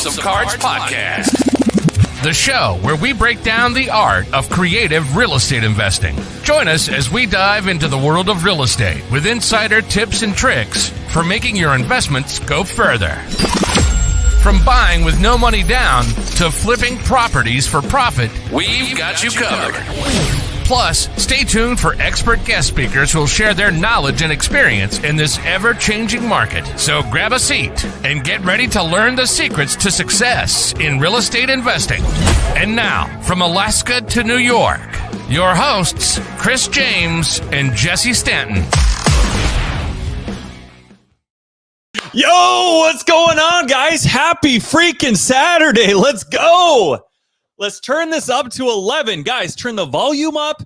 House of Cards podcast, the show where we break down the art of creative real estate investing. Join us as we dive into the world of real estate with insider tips and tricks for making your investments go further. From buying with no money down to flipping properties for profit, we've got you covered. Plus, stay tuned for expert guest speakers who will share their knowledge and experience in this ever-changing market. So grab a seat and get ready to learn the secrets to success in real estate investing. And now, from Alaska to New York, your hosts, Chris James and Jesse Stanton. Yo, what's going on, guys? Happy freaking Saturday. Let's go. Let's turn this up to 11. Guys, turn the volume up.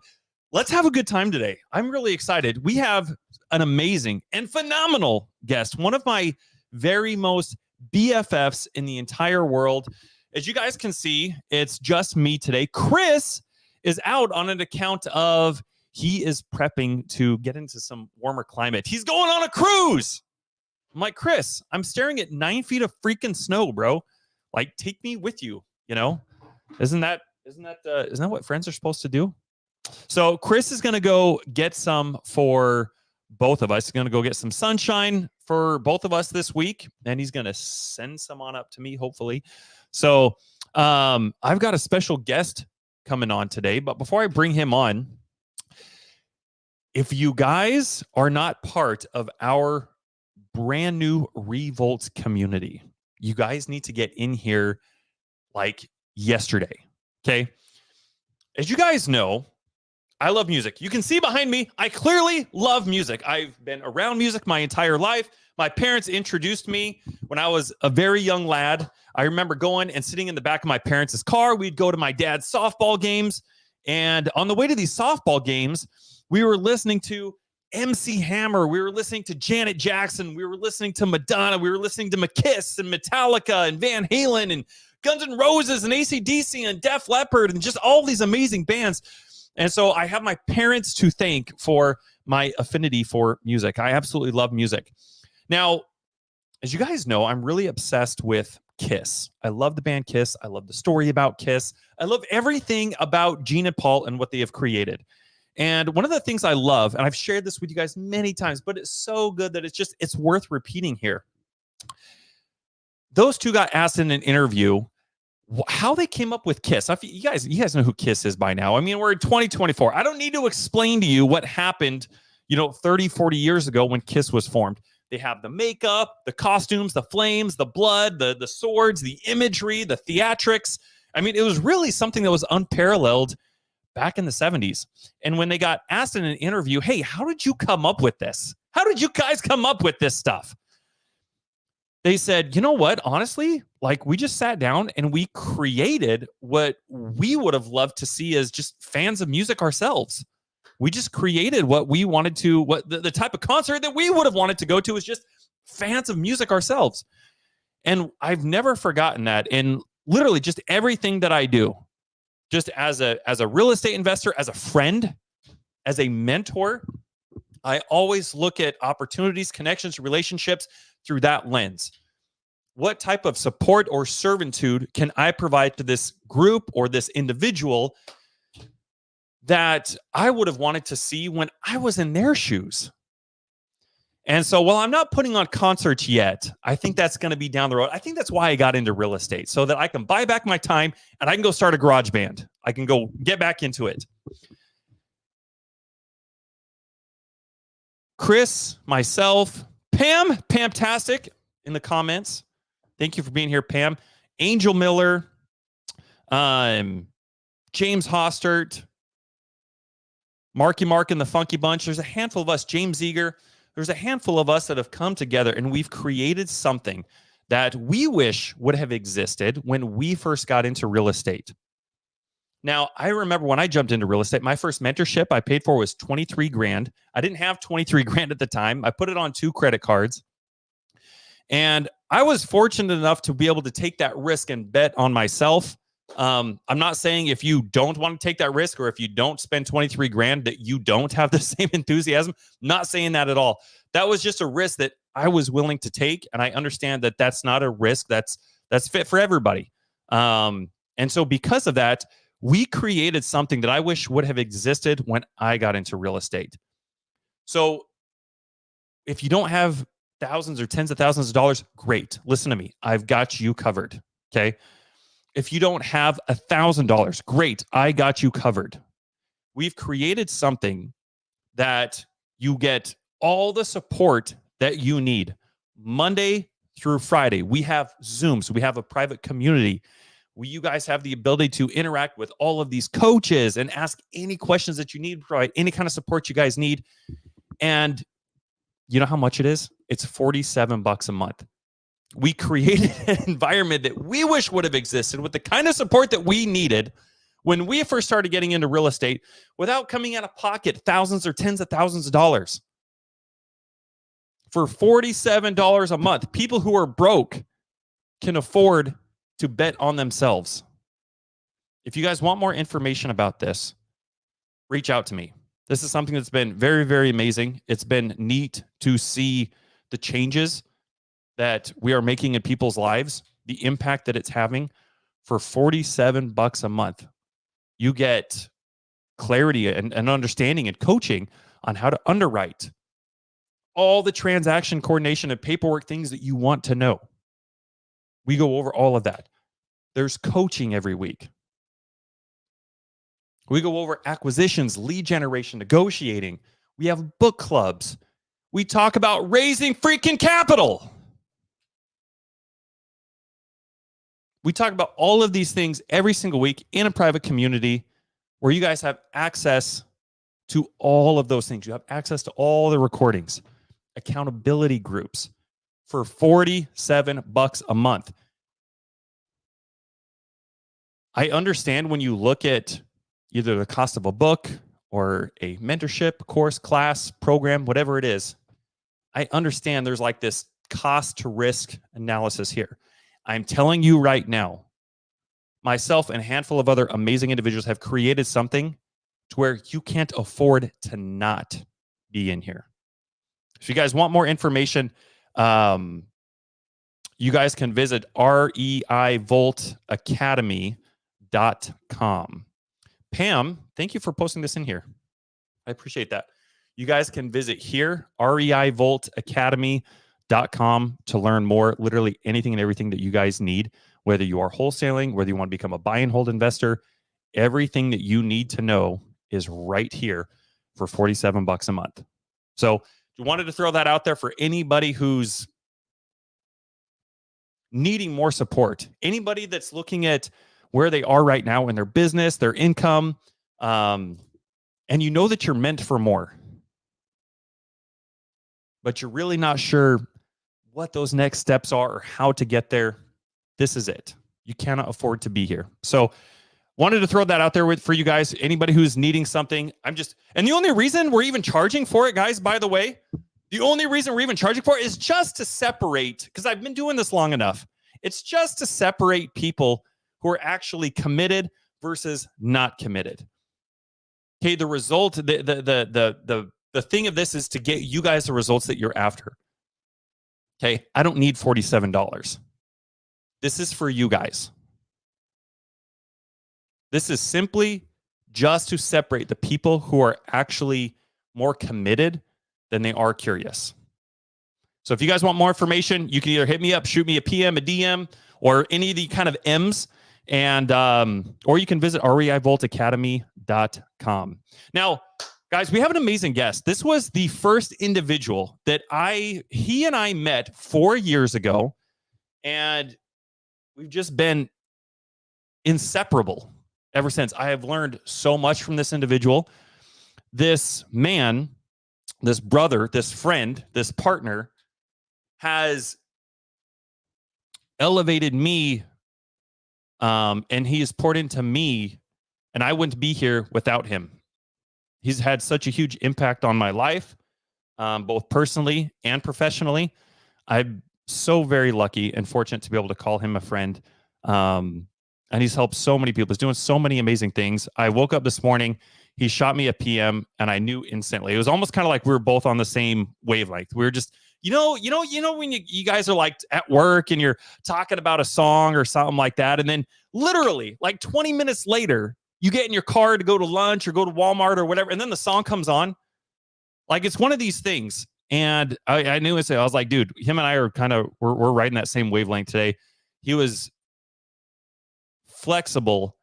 Let's have a good time today. I'm really excited. We have an amazing and phenomenal guest, one of my very most BFFs in the entire world. As you guys can see, it's just me today. Chris is out on an account of he is prepping to get into some warmer climate. He's going on a cruise. I'm like, Chris, I'm staring at 9 feet of freaking snow, bro. Like, take me with you, you know? Isn't that what friends are supposed to do? So Chris is going to go get some for both of us. He's going to go get some sunshine for both of us this week, and he's going to send some on up to me, hopefully. So I've got a special guest coming on today, but before I bring him on, if you guys are not part of our brand new Revolt community, you guys need to get in here like yesterday. Okay. As you guys know, I love music. You can see behind me, I clearly love music. I've been around music my entire life. My parents introduced me when I was a very young lad. I remember going and sitting in the back of my parents' car. We'd go to my dad's softball games. And on the way to these softball games, we were listening to MC Hammer. We were listening to Janet Jackson. We were listening to Madonna. We were listening to Kiss and Metallica and Van Halen and Guns N' Roses and AC/DC and Def Leppard and just all these amazing bands. And so I have my parents to thank for my affinity for music. I absolutely love music. Now, as you guys know, I'm really obsessed with Kiss. I love the band Kiss. I love the story about Kiss. I love everything about Gene and Paul and what they have created. And one of the things I love, and I've shared this with you guys many times, but it's so good that it's worth repeating here. Those two got asked in an interview how they came up with Kiss. You guys know who Kiss is by now. I mean, we're in 2024. I don't need to explain to you what happened, 30, 40 years ago when Kiss was formed. They have the makeup, the costumes, the flames, the blood, the swords, the imagery, the theatrics. I mean, it was really something that was unparalleled back in the 70s. And when they got asked in an interview, hey, how did you come up with this? How did you guys come up with this stuff? They said, you know what, honestly, like we just sat down and we created what we would have loved to see as just fans of music ourselves. We just created what we wanted to, what the type of concert that we would have wanted to go to is just fans of music ourselves. And I've never forgotten that in literally just everything that I do, just as a real estate investor, as a friend, as a mentor, I always look at opportunities, connections, relationships through that lens. What type of support or servitude can I provide to this group or this individual that I would have wanted to see when I was in their shoes? And so while I'm not putting on concerts yet, I think that's going to be down the road. I think that's why I got into real estate, so that I can buy back my time and I can go start a garage band. I can go get back into it. Chris, myself, Pam-tastic in the comments. Thank you for being here, Pam. Angel Miller, James Hostert, Marky Mark and the Funky Bunch. There's a handful of us, James Eager. There's a handful of us that have come together and we've created something that we wish would have existed when we first got into real estate. Now, I remember when I jumped into real estate, my first mentorship I paid for was $23,000. I didn't have $23,000 at the time. I put it on 2 credit cards. And I was fortunate enough to be able to take that risk and bet on myself. I'm not saying if you don't want to take that risk or if you don't spend $23,000 that you don't have the same enthusiasm. Not saying that at all. That was just a risk that I was willing to take. And I understand that that's not a risk that's that's fit for everybody. And so because of that, we created something that I wish would have existed when I got into real estate. So if you don't have thousands or tens of thousands of dollars, great. Listen to me. I've got you covered. Okay. If you don't have $1,000, great. I got you covered. We've created something that you get all the support that you need Monday through Friday. We have Zooms. We have a private community. You guys have the ability to interact with all of these coaches and ask any questions that you need, provide any kind of support you guys need. And you know how much it is? It's $47 a month. We created an environment that we wish would have existed with the kind of support that we needed when we first started getting into real estate without coming out of pocket thousands or tens of thousands of dollars. For $47 a month, people who are broke can afford to bet on themselves. If you guys want more information about this, reach out to me. This is something that's been very, very amazing. It's been neat to see the changes that we are making in people's lives, the impact that it's having. For $47 a month, you get clarity and understanding and coaching on how to underwrite, all the transaction coordination and paperwork things that you want to know. We go over all of that. There's coaching every week. We go over acquisitions, lead generation, negotiating. We have book clubs. We talk about raising freaking capital. We talk about all of these things every single week in a private community where you guys have access to all of those things. You have access to all the recordings, accountability groups for $47 a month. I understand when you look at either the cost of a book or a mentorship course, class, program, whatever it is, I understand there's like this cost to risk analysis here. I'm telling you right now, myself and a handful of other amazing individuals have created something to where you can't afford to not be in here. If you guys want more information, you guys can visit reivoltacademy.com. Pam, thank you for posting this in here. I appreciate that. You guys can visit here, reivoltacademy.com, to learn more, literally anything and everything that you guys need, whether you are wholesaling, whether you want to become a buy and hold investor, everything that you need to know is right here for $47 a month. So I wanted to throw that out there for anybody who's needing more support, anybody that's looking at where they are right now in their business, their income, and you know that you're meant for more, but you're really not sure what those next steps are or how to get there. This is it. You cannot afford to be here. So wanted to throw that out there for you guys. Anybody who's needing something, and the only reason we're even charging for it, guys, by the way, the only reason we're even charging for it is just to separate, because I've been doing this long enough. It's just to separate people who are actually committed versus not committed. Okay, the result, the thing of this is to get you guys the results that you're after. Okay, I don't need $47. This is for you guys. This is simply just to separate the people who are actually more committed than they are curious. So if you guys want more information, you can either hit me up, shoot me a PM, a DM, or any of the kind of M's, and or you can visit reivoltacademy.com. Now, guys, we have an amazing guest. This was the first individual that he and I met 4 years ago, and we've just been inseparable ever since. I have learned so much from this individual. This man, this brother, this friend, this partner has elevated me, and he has poured into me, and I wouldn't be here without him. He's had such a huge impact on my life, both personally and professionally. I'm so very lucky and fortunate to be able to call him a friend. And he's helped so many people. He's doing so many amazing things. I woke up this morning, he shot me a PM, and I knew instantly. It was almost kind of like we were both on the same wavelength. We were just, when you guys are like at work and you're talking about a song or something like that, and then literally like 20 minutes later, you get in your car to go to lunch or go to Walmart or whatever, and then the song comes on. Like, it's one of these things. And I knew it. I was like, dude, him and I are we're riding that same wavelength today. He was flexible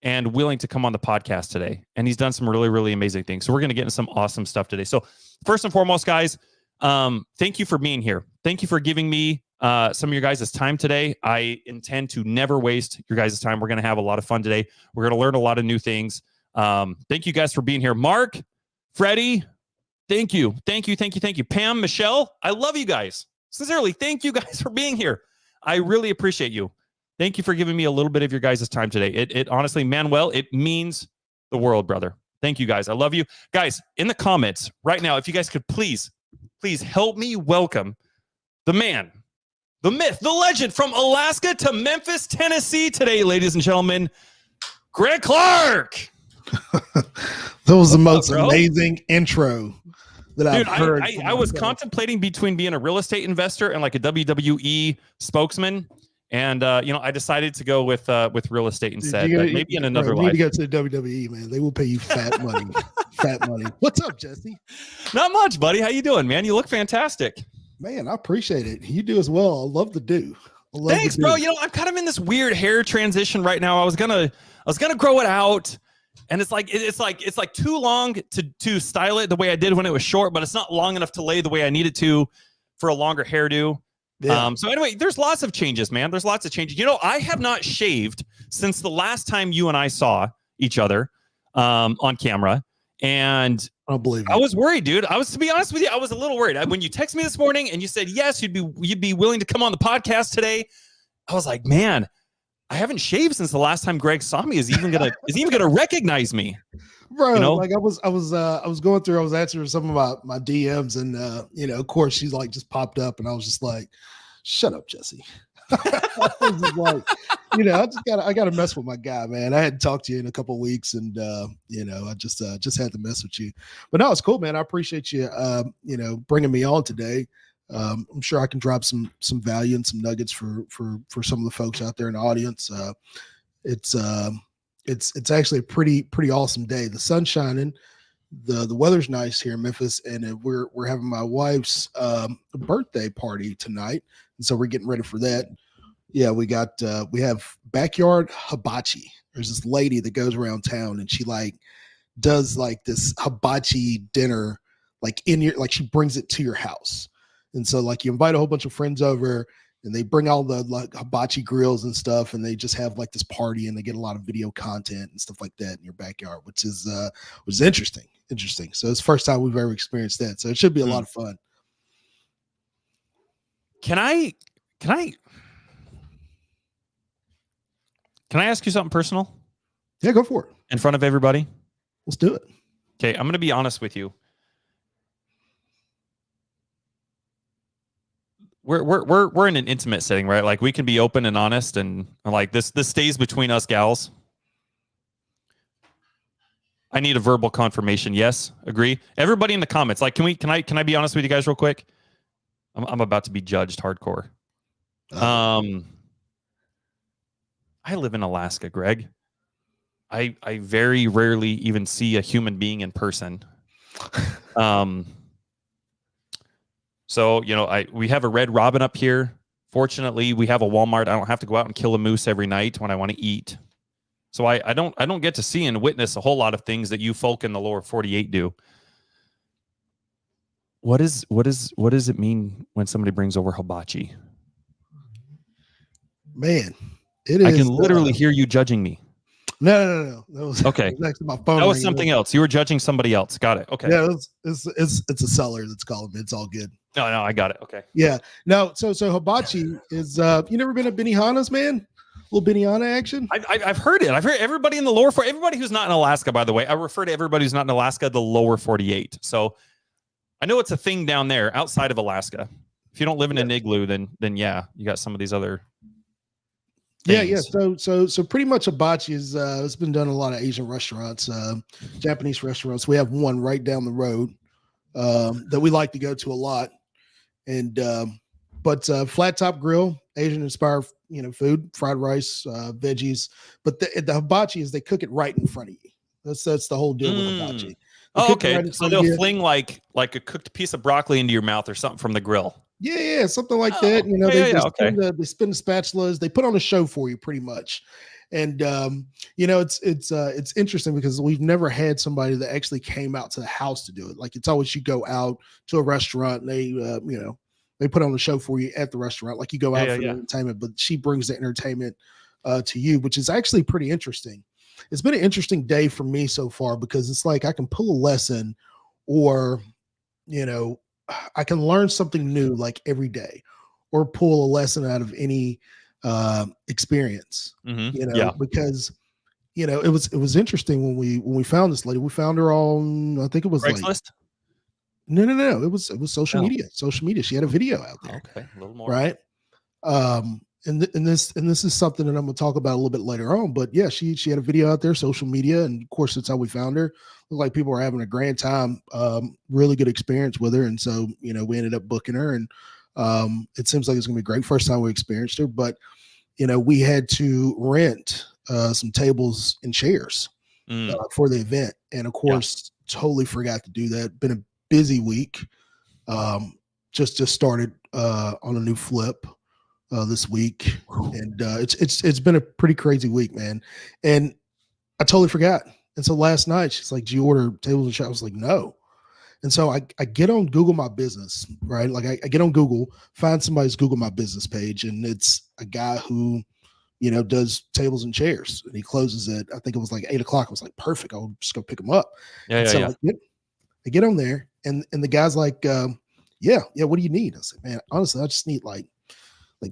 and willing to come on the podcast today. And he's done some really, really amazing things. So we're going to get into some awesome stuff today. So first and foremost, guys, thank you for being here. Thank you for giving me some of your guys' time today. I intend to never waste your guys' time. We're going to have a lot of fun today. We're going to learn a lot of new things. Thank you guys for being here. Mark, Freddie, thank you. Pam, Michelle, I love you guys. Sincerely, thank you guys for being here. I really appreciate you. Thank you for giving me a little bit of your guys' time today. It honestly, Manuel, it means the world, brother. Thank you, guys. I love you. Guys, in the comments right now, if you guys could please help me welcome the man, the myth, the legend from Alaska to Memphis, Tennessee today, ladies and gentlemen, Greg Clark. That was the most amazing intro that I've heard. I was contemplating between being a real estate investor and like a WWE spokesman. And, I decided to go with real estate instead, but maybe in another life. You need to go to the WWE, man. They will pay you fat money. Fat money. What's up, Jesse? Not much, buddy. How you doing, man? You look fantastic. Man, I appreciate it. You do as well. I love the do. Thanks, bro. I'm kind of in this weird hair transition right now. I was gonna grow it out, and it's like too long to style it the way I did when it was short, but it's not long enough to lay the way I need it to for a longer hairdo. Yeah. So anyway, there's lots of changes, man. There's lots of changes. I have not shaved since the last time you and I saw each other on camera. And I don't believe it. I was worried, dude. To be honest with you, I was a little worried. When you texted me this morning and you said, yes, you'd be willing to come on the podcast today. I was like, man, I haven't shaved since the last time Greg saw me. Is he even gonna recognize me? Bro, like I was going through, I was answering some of my DMs, and of course she's like just popped up, and I was just like, shut up, Jesse. I was just like, I gotta mess with my guy, man. I hadn't talked to you in a couple of weeks, and I just had to mess with you. But no, it's cool, man. I appreciate you bringing me on today. I'm sure I can drop some value and some nuggets for some of the folks out there in the audience. It's actually a pretty awesome day. The sun's shining, the weather's nice here in Memphis, and we're having my wife's birthday party tonight, and so we're getting ready for that. Yeah, we have backyard hibachi. There's this lady that goes around town, and she like does like this hibachi dinner, like she brings it to your house, and so like you invite a whole bunch of friends over. And they bring all the like hibachi grills and stuff, and they just have like this party, and they get a lot of video content and stuff like that in your backyard, which is interesting. So it's the first time we've ever experienced that. So it should be a lot of fun. Can I ask you something personal? Yeah, go for it. In front of everybody? Let's do it. Okay, I'm going to be honest with you. We're in an intimate setting, right? Like we can be open and honest, and like this stays between us gals. I need a verbal confirmation. Yes, agree. Everybody in the comments, like, can I be honest with you guys real quick? I'm about to be judged hardcore. I live in Alaska, Greg. I very rarely even see a human being in person. So, we have a Red Robin up here. Fortunately, we have a Walmart. I don't have to go out and kill a moose every night when I want to eat. So I don't get to see and witness a whole lot of things that you folk in the lower 48 do. What does it mean when somebody brings over hibachi? Man, it is. I can literally hear you judging me. No. That was okay. That was actually my phone. That was something else. You were judging somebody else. Got it. Okay. Yeah, it's a seller that's calling me. It's all good. No, I got it. Okay. Yeah. No. So hibachi is. You never been to Benihana's, man? A little Benihana action. I've heard it. I've heard everybody in the lower 48. Everybody who's not in Alaska, by the way. I refer to everybody who's not in Alaska, the lower 48. So I know it's a thing down there outside of Alaska. If you don't live in an igloo, then yeah, you got some of these other. Things. Yeah. So pretty much hibachi is it's been done in a lot of Asian restaurants, Japanese restaurants. We have one right down the road that we like to go to a lot, And but flat top grill, Asian inspired, food, fried rice, veggies. But the hibachi is they cook it right in front of you. That's the whole deal with hibachi. They Oh, cook it okay. right in So front of they'll you. fling like a cooked piece of broccoli into your mouth or something from the grill. Yeah, something like Oh, that. okay. They spin the spatulas. They put on a show for you, pretty much. And it's interesting because we've never had somebody that actually came out to the house to do it. Like, it's always you go out to a restaurant and they put on a show for you at the restaurant. Like, you go out for the entertainment, but she brings the entertainment to you, which is actually pretty interesting. It's been an interesting day for me so far because it's like I can pull a lesson, or I can learn something new like every day, or pull a lesson out of any experience. Because it was interesting when we found this lady. We found her on, I think it was Craigslist? No. It was social media. She had a video out there. Okay, a little more. Right. And this is something that I'm going to talk about a little bit later on. But yeah, she had a video out there, social media, and of course that's how we found her. Looked like people were having a grand time, really good experience with her, and so we ended up booking her, and it seems like it's going to be great. First time we experienced her, but we had to rent some tables and chairs for the event, and of course totally forgot to do that. Been a busy week. Just started on a new flip this week, and it's been a pretty crazy week, man. And I totally forgot. And so last night she's like, "Do you order tables and chairs?" I was like, "No." And so I get on Google My Business, right? Like I get on Google, find somebody's Google My Business page, and it's a guy who does tables and chairs, and he closes at, I think it was like 8:00. I was like, perfect, I'll just go pick him up. I get on there, and the guy's like, what do you need? I said, man, honestly, I just need like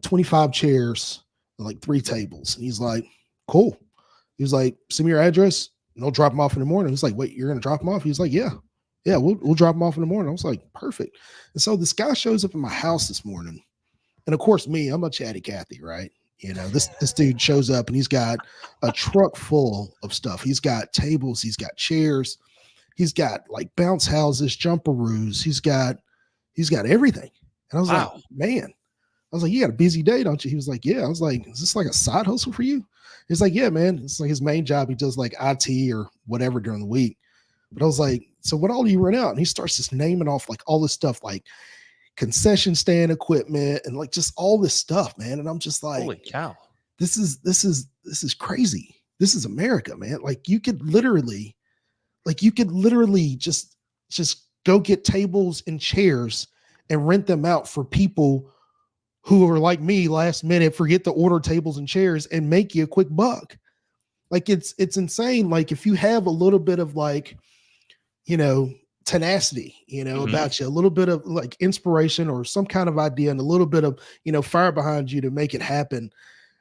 25 chairs and like 3 tables. And he's like, cool. He was like, send me your address and I'll drop them off in the morning. He's like, wait, you're gonna drop them off? He's like, yeah, we'll drop them off in the morning. I was like, perfect. And so this guy shows up in my house this morning, and of course I'm a chatty Cathy, right? This dude shows up and he's got a truck full of stuff. He's got tables, he's got chairs, he's got like bounce houses, jumperoos, he's got everything. And I was like, man, I was like, you got a busy day, don't you? He was like, yeah. I was like, is this like a side hustle for you? He's like, yeah, man. It's like his main job. He does like IT or whatever during the week. But I was like, so what all do you rent out? And he starts just naming off like all this stuff, like concession stand equipment and like just all this stuff, man. And I'm just like, holy cow, this is crazy. This is America, man. Like you could literally just go get tables and chairs and rent them out for people who are like me, last minute, forget to order tables and chairs, and make you a quick buck. Like it's insane. Like if you have a little bit of like, tenacity, about you, a little bit of like inspiration or some kind of idea, and a little bit of, fire behind you to make it happen.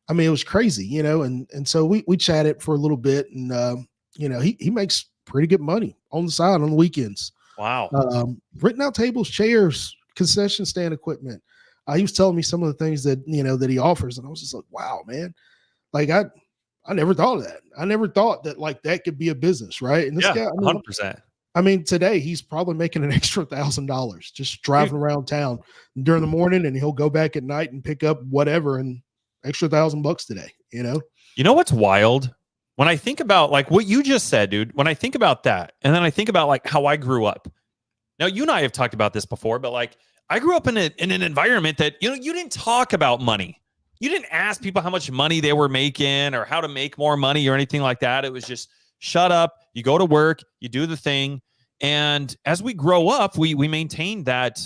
I mean, it was crazy, and so we chatted for a little bit, and he makes pretty good money on the side on the weekends. Wow. Renting out tables, chairs, concession stand equipment. He was telling me some of the things that that he offers, and I was just like, wow, man. Like I never thought of that. I never thought that like that could be a business, right? And this guy, 100%. I mean, today he's probably making an extra $1,000 just driving around town during the morning, and he'll go back at night and pick up whatever, and extra $1,000 today. You know what's wild? When I think about like what you just said, dude, when I think about that, and then I think about like how I grew up. Now, you and I have talked about this before, but like I grew up in an environment that, you didn't talk about money. You didn't ask people how much money they were making or how to make more money or anything like that. It was just shut up. You go to work, you do the thing. And as we grow up, we maintain that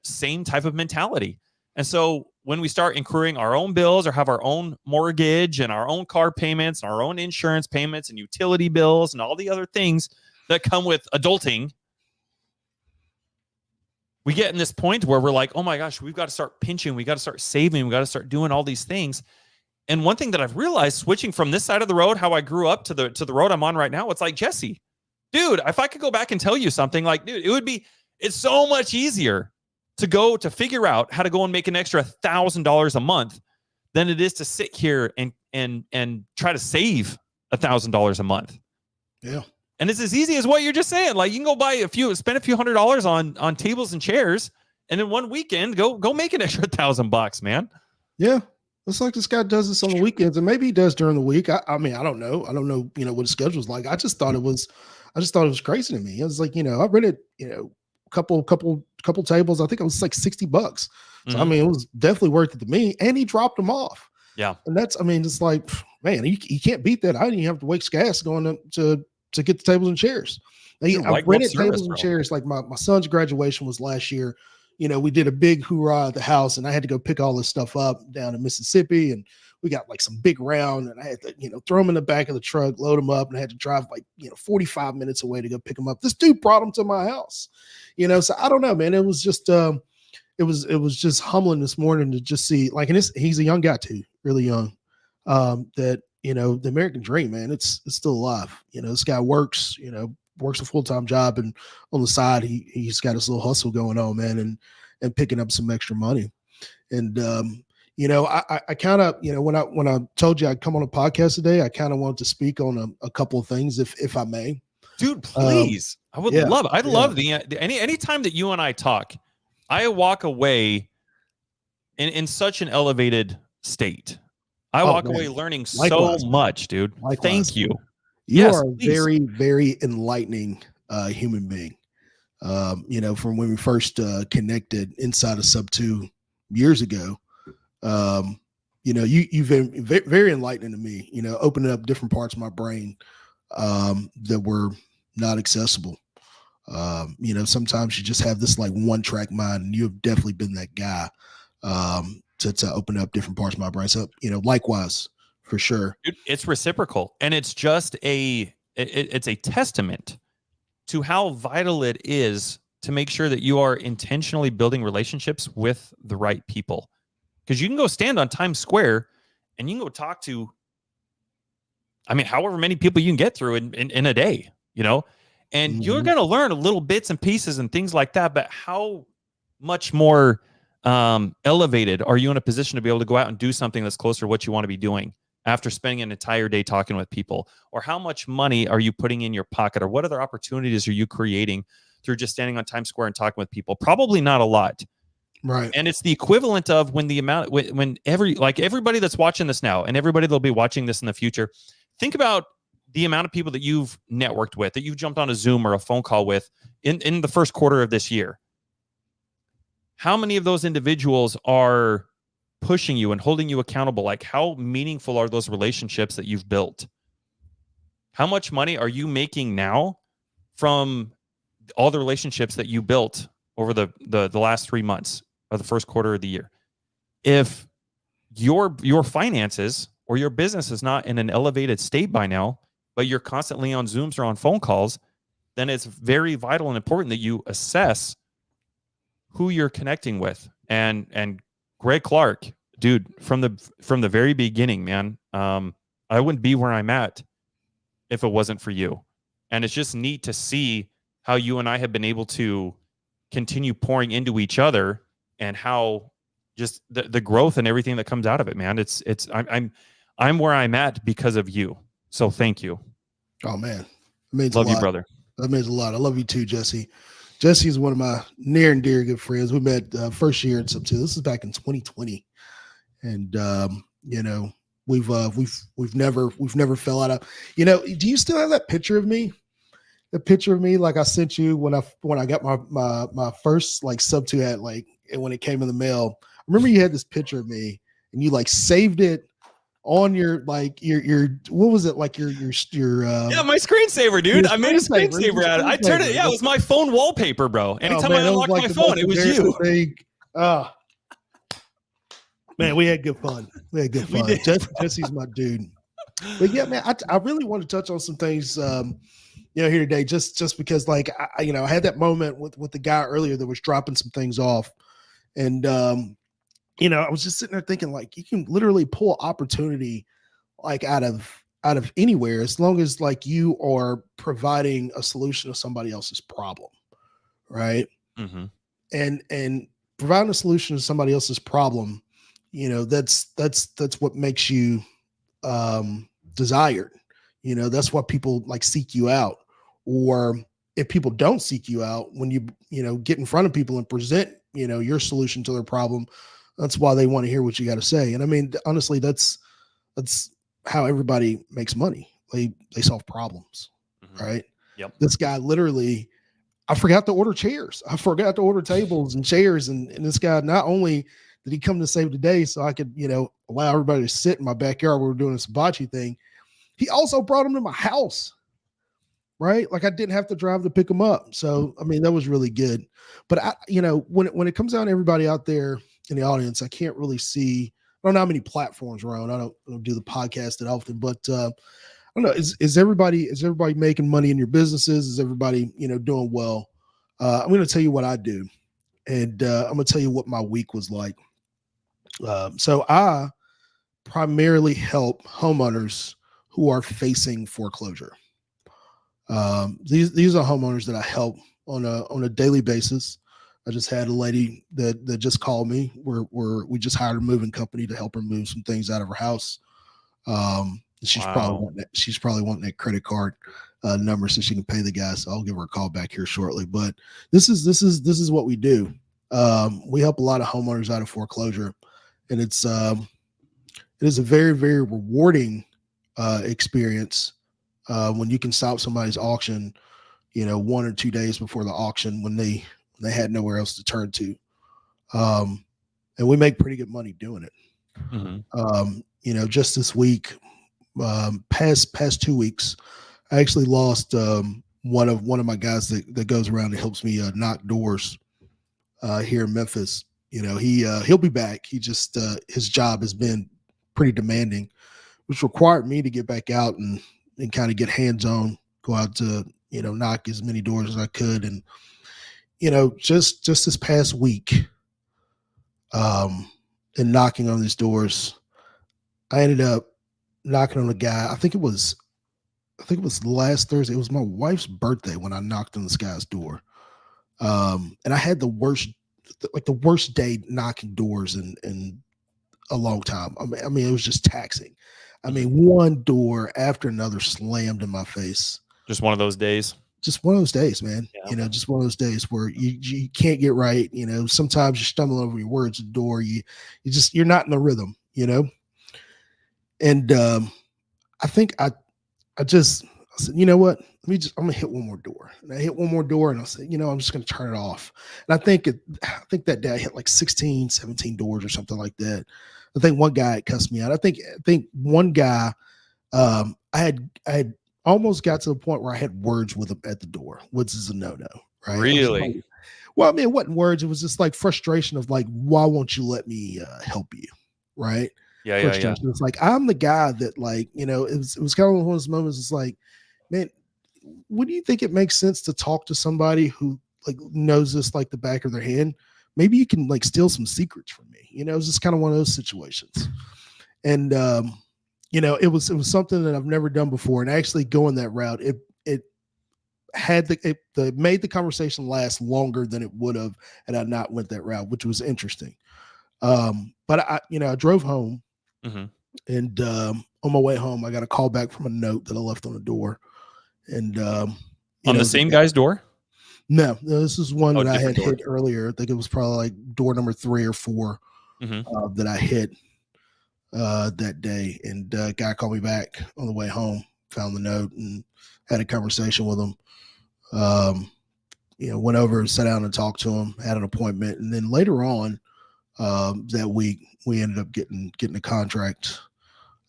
same type of mentality. And so when we start incurring our own bills or have our own mortgage and our own car payments and our own insurance payments and utility bills and all the other things that come with adulting, we get in this point where we're like, oh my gosh, we've got to start pinching. We got to start saving. We got to start doing all these things. And one thing that I've realized, switching from this side of the road, how I grew up to the road I'm on right now, it's like, Jesse, dude, if I could go back and tell you something, like, dude, it's so much easier to figure out how to go and make an extra $1,000 a month than it is to sit here and try to save $1,000 a month. Yeah. And it's as easy as what you're just saying. Like you can go spend a few $100s on tables and chairs and in one weekend, go make an extra $1,000, man. Yeah. Looks like this guy does this on the weekends, and maybe he does during the week. I mean, I don't know. I don't know, what his schedule's like. I just thought it was crazy to me. I was like, I rented, couple tables. I think it was like $60. So I mean, it was definitely worth it to me. And he dropped them off. Yeah. And it's like, man, you can't beat that. I didn't even have to waste gas going to get the tables and chairs. I rented tables and chairs. Like my son's graduation was last year. We did a big hoorah at the house, and I had to go pick all this stuff up down in Mississippi, and we got like some big round, and I had to, throw them in the back of the truck, load them up, and I had to drive 45 minutes away to go pick them up. This dude brought them to my house, so I don't know, man. It was just, it was just humbling this morning to just see, like, and he's a young guy too, really young, that, the American dream, man, it's still alive. This guy works a full-time job, and on the side he's got his little hustle going on, man, and picking up some extra money. And I kind of, when I told you I'd come on a podcast today, I kind of wanted to speak on a couple of things, if I may. Dude, please. I would love it. I'd love any time that you and I talk, I walk away in such an elevated state. I walk away learning so much, dude. Likewise. Thank you. You are a very, very enlightening human being. From when we first connected inside of Sub 2 years ago, you've been very enlightening to me, opening up different parts of my brain that were not accessible. Sometimes you just have this like one track mind, and you have definitely been that guy to open up different parts of my brain. So, likewise. For sure. Dude, it's reciprocal, and it's just it's a testament to how vital it is to make sure that you are intentionally building relationships with the right people. Because you can go stand on Times Square and you can go talk to, however many people you can get through in a day, and you're going to learn a little bits and pieces and things like that. But how much more elevated are you in a position to be able to go out and do something that's closer to what you want to be doing after spending an entire day talking with people? Or how much money are you putting in your pocket? Or what other opportunities are you creating through just standing on Times Square and talking with people? Probably not a lot. Right. And it's the equivalent of when everybody that's watching this now, and everybody that'll be watching this in the future, think about the amount of people that you've networked with, that you've jumped on a Zoom or a phone call with in the first quarter of this year. How many of those individuals are pushing you and holding you accountable? Like, how meaningful are those relationships that you've built? How much money are you making now from all the relationships that you built over the last 3 months or the first quarter of the year? If your finances or your business is not in an elevated state by now, but you're constantly on Zooms or on phone calls, then it's very vital and important that you assess who you're connecting with. And Greg Clark, dude, from the very beginning, man, I wouldn't be where I'm at if it wasn't for you. And it's just neat to see how you and I have been able to continue pouring into each other, and how just the growth and everything that comes out of it, man. I'm where I'm at because of you. So thank you. Oh man, it means love a lot. you, brother. That means a lot. I love you too, Jesse. Jesse is one of my near and dear good friends. We met first year in Sub 2. This is back in 2020, and we've never fell out of. Do you still have that picture of me? The picture of me, like I sent you when I got my first like Sub 2 hat, like, and when it came in the mail. I remember you had this picture of me, and you like saved it on your like your what was it, like your yeah, my screensaver, dude. I made a screensaver out of it. I turned it. Yeah, it was my phone wallpaper, bro. Anytime I unlocked my phone, it was you. Man, we had good fun. Jesse's my dude. But yeah, man, I really want to touch on some things here today, just because like I had that moment with the guy earlier that was dropping some things off, and I was just sitting there thinking, like, you can literally pull opportunity like out of anywhere, as long as like you are providing a solution to somebody else's problem, right? Mm-hmm. And providing a solution to somebody else's problem, that's what makes you desired. That's why people like seek you out. Or if people don't seek you out, when you get in front of people and present your solution to their problem. That's why they want to hear what you got to say. And I mean, honestly, that's how everybody makes money. They solve problems, right? Yep. This guy literally, I forgot to order chairs. I forgot to order tables and chairs. And this guy, not only did he come to save the day so I could, allow everybody to sit in my backyard. We were doing this hibachi thing. He also brought them to my house, right? Like I didn't have to drive to pick them up. So, I mean, that was really good. But when it comes down to everybody out there in the audience, I can't really see, I don't know how many platforms we're on. I don't do the podcast that often, but I don't know. Is everybody making money in your businesses? Is everybody, doing well? I'm going to tell you what I do, and I'm going to tell you what my week was like. So I primarily help homeowners who are facing foreclosure. These are homeowners that I help on a daily basis. I just had a lady that just called me. We just hired a moving company to help her move some things out of her house. She's probably wanting that credit card number so she can pay the guy. So I'll give her a call back here shortly. But this is what we do. We help a lot of homeowners out of foreclosure, and it is a very, very rewarding experience when you can stop somebody's auction, 1 or 2 days before the auction when they had nowhere else to turn to. And we make pretty good money doing it. Mm-hmm. Just this week, past 2 weeks, I actually lost one of my guys that goes around and helps me knock doors here in Memphis. He'll be back. He just his job has been pretty demanding, which required me to get back out and kind of get hands-on, go out to knock as many doors as I could. And just this past week, and knocking on these doors, I ended up knocking on a guy. I think it was last Thursday. It was my wife's birthday when I knocked on this guy's door. And I had the worst day knocking doors in a long time. I mean, it was just taxing. I mean, one door after another slammed in my face. Just one of those days. Just one of those days, man. Yeah. Just one of those days where you can't get right. Sometimes you're stumbling over your words at the door. You're not in the rhythm, And I think I said, you know what? I'm gonna hit one more door. And I hit one more door, and I said, I'm just gonna turn it off. And I think that day I hit like 16, 17 doors or something like that. I think one guy had cussed me out. I think one guy, I had almost got to the point where I had words with him at the door, which is a no-no, right? Really? Well, I mean, it wasn't words. It was just like frustration of like, why won't you let me help you, right? Yeah. It's like, I'm the guy that it was kind of one of those moments. It's like, man, what do you think it makes sense to talk to somebody who like knows this like the back of their hand? Maybe you can like steal some secrets from me. It was just kind of one of those situations. And, it was something that I've never done before. And actually going that route, it made the conversation last longer than it would have had I not went that route, which was interesting. But I drove home, mm-hmm. and on my way home, I got a call back from a note that I left on the door. And on the same guy's door? No, this is one that I had door. hit earlier. I think it was probably like door number 3 or 4 mm-hmm. That I hit that day. And a guy called me back on the way home, found the note, and had a conversation with him. Went over, sat down and talked to him, had an appointment. And then later on that week, we ended up getting a contract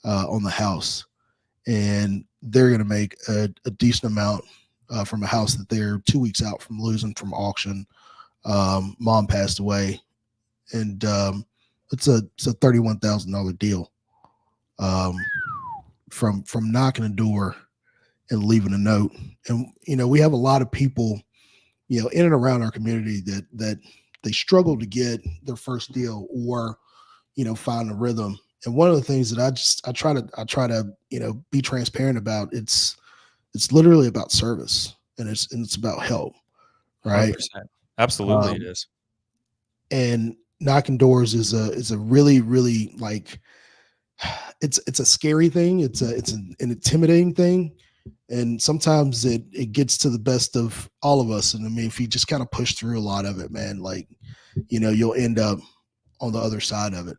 on the house. And they're going to make a decent amount from a house that they're 2 weeks out from losing from auction. Mom passed away, and it's a $31,000 deal from knocking a door and leaving a note. And we have a lot of people in and around our community that they struggle to get their first deal or find a rhythm. And one of the things that I try to be transparent about, it's literally about service, and it's about help, right? 100%. Absolutely, it is. And knocking doors is a really, really like it's a scary thing. It's an intimidating thing, and sometimes it gets to the best of all of us. And I mean, if you just kind of push through a lot of it, man, like you'll end up on the other side of it,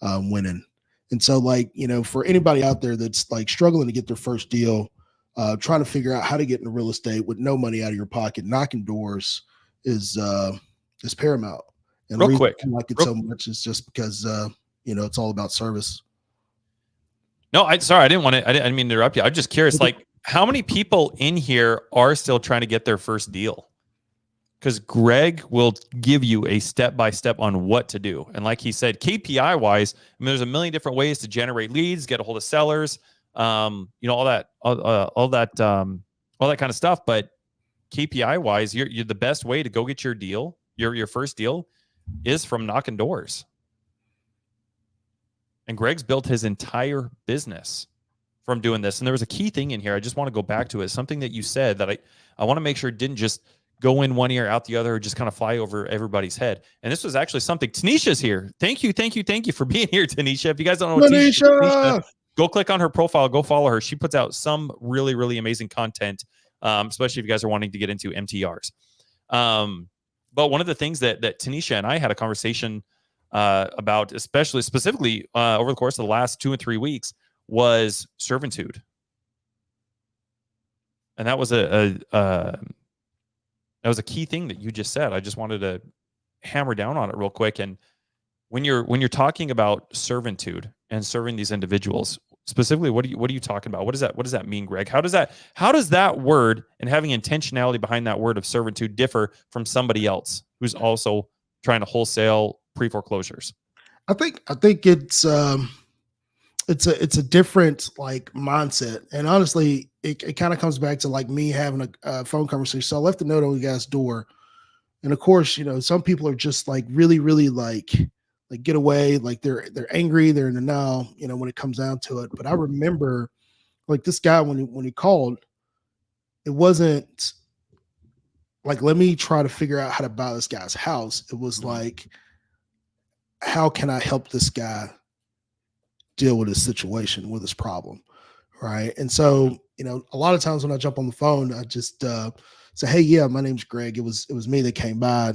winning. And so, like, for anybody out there that's like struggling to get their first deal, trying to figure out how to get into real estate with no money out of your pocket, knocking doors is paramount. And Real the reason quick, I like it so much is just because it's all about service. No, sorry, I didn't mean to interrupt you. I'm just curious, like, how many people in here are still trying to get their first deal? Because Greg will give you a step-by-step on what to do. And like he said, KPI wise, there's a million different ways to generate leads, get a hold of sellers, all that kind of stuff. But KPI wise, you're the best way to go get your deal, your first deal, is from knocking doors. And Greg's built his entire business from doing this. And there was a key thing in here. I just want to go back to it. Something that you said that I want to make sure it didn't just go in one ear, out the other, or just kind of fly over everybody's head. And this was actually something. Tanisha's here. Thank you for being here, Tanisha. If you guys don't know Tanisha, go click on her profile, go follow her. She puts out some really, really amazing content, especially if you guys are wanting to get into MTRs. But one of the things that Tanisha and I had a conversation about, specifically over the course of the last 2 and 3 weeks, was servitude. And that was a key thing that you just said. I just wanted to hammer down on it real quick. And when you're talking about servitude and serving these individuals, specifically, what are you talking about? What does that mean, Greg? How does that word and having intentionality behind that word of servitude differ from somebody else who's also trying to wholesale pre-foreclosures? I think it's a different like mindset, and honestly, it kind of comes back to like me having a phone conversation. So I left a note on the guy's door, and of course, some people are just like really, really like get away, like they're angry, they're in denial, when it comes down to it. But I remember, like this guy when he called, it wasn't like let me try to figure out how to buy this guy's house. It was like, how can I help this guy deal with his situation, with his problem, right? And so, a lot of times when I jump on the phone, I just say, "Hey, yeah, my name's Greg. It was me that came by.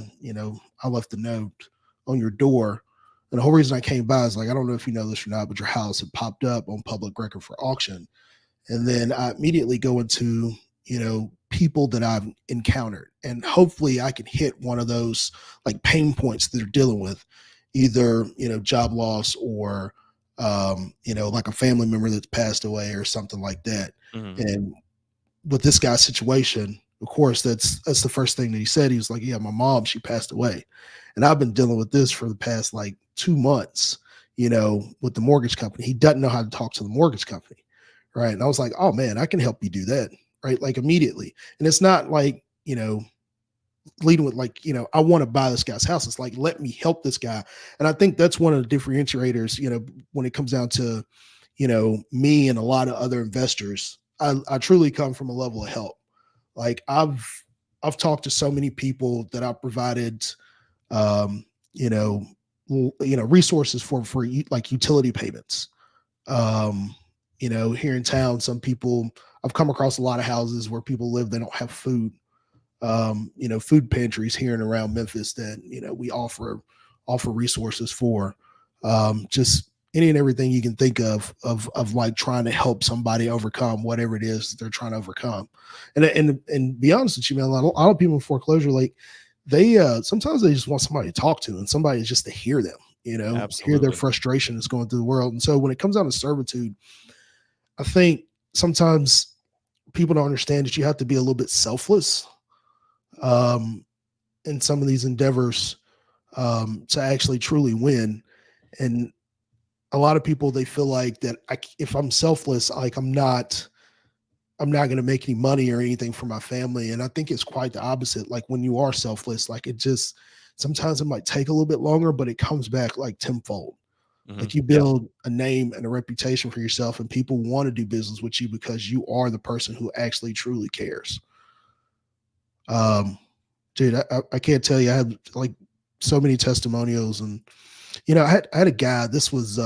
I left a note on your door, and the whole reason I came by is like, I don't know if you know this or not, but your house had popped up on public record for auction." And then I immediately go into people that I've encountered, and hopefully I can hit one of those like pain points that they're dealing with, either job loss or like a family member that's passed away or something like that. Mm-hmm. And with this guy's situation, of course, that's the first thing that he said. He was like, "Yeah, my mom, she passed away. And I've been dealing with this for the past like 2 months, with the mortgage company." He doesn't know how to talk to the mortgage company. Right. And I was like, "Oh man, I can help you do that." Right. Like immediately. And it's not like, leading with like, I want to buy this guy's house. It's like, let me help this guy. And I think that's one of the differentiators, when it comes down to, me and a lot of other investors. I truly come from a level of help. Like I've talked to so many people that I've provided, resources for like utility payments. Here in town, some people, I've come across a lot of houses where people live, they don't have food. Food pantries here and around Memphis that, we offer resources for, just any and everything you can think of like trying to help somebody overcome whatever it is that they're trying to overcome. And be honest with you, man, a lot of people in foreclosure, like they, sometimes they just want somebody to talk to and somebody just to hear them, Absolutely. Hear their frustration that's going through the world. And so when it comes down to servitude, I think sometimes people don't understand that you have to be a little bit selfless in some of these endeavors to actually truly win. And a lot of people, they feel like that if I'm selfless, like I'm not going to make any money or anything for my family. And I think it's quite the opposite. Like when you are selfless, like sometimes it might take a little bit longer, but it comes back like tenfold. Mm-hmm. Like you build a name and a reputation for yourself, and people want to do business with you because you are the person who actually truly cares. Dude, I can't tell you, I had like so many testimonials, and I had a guy, this was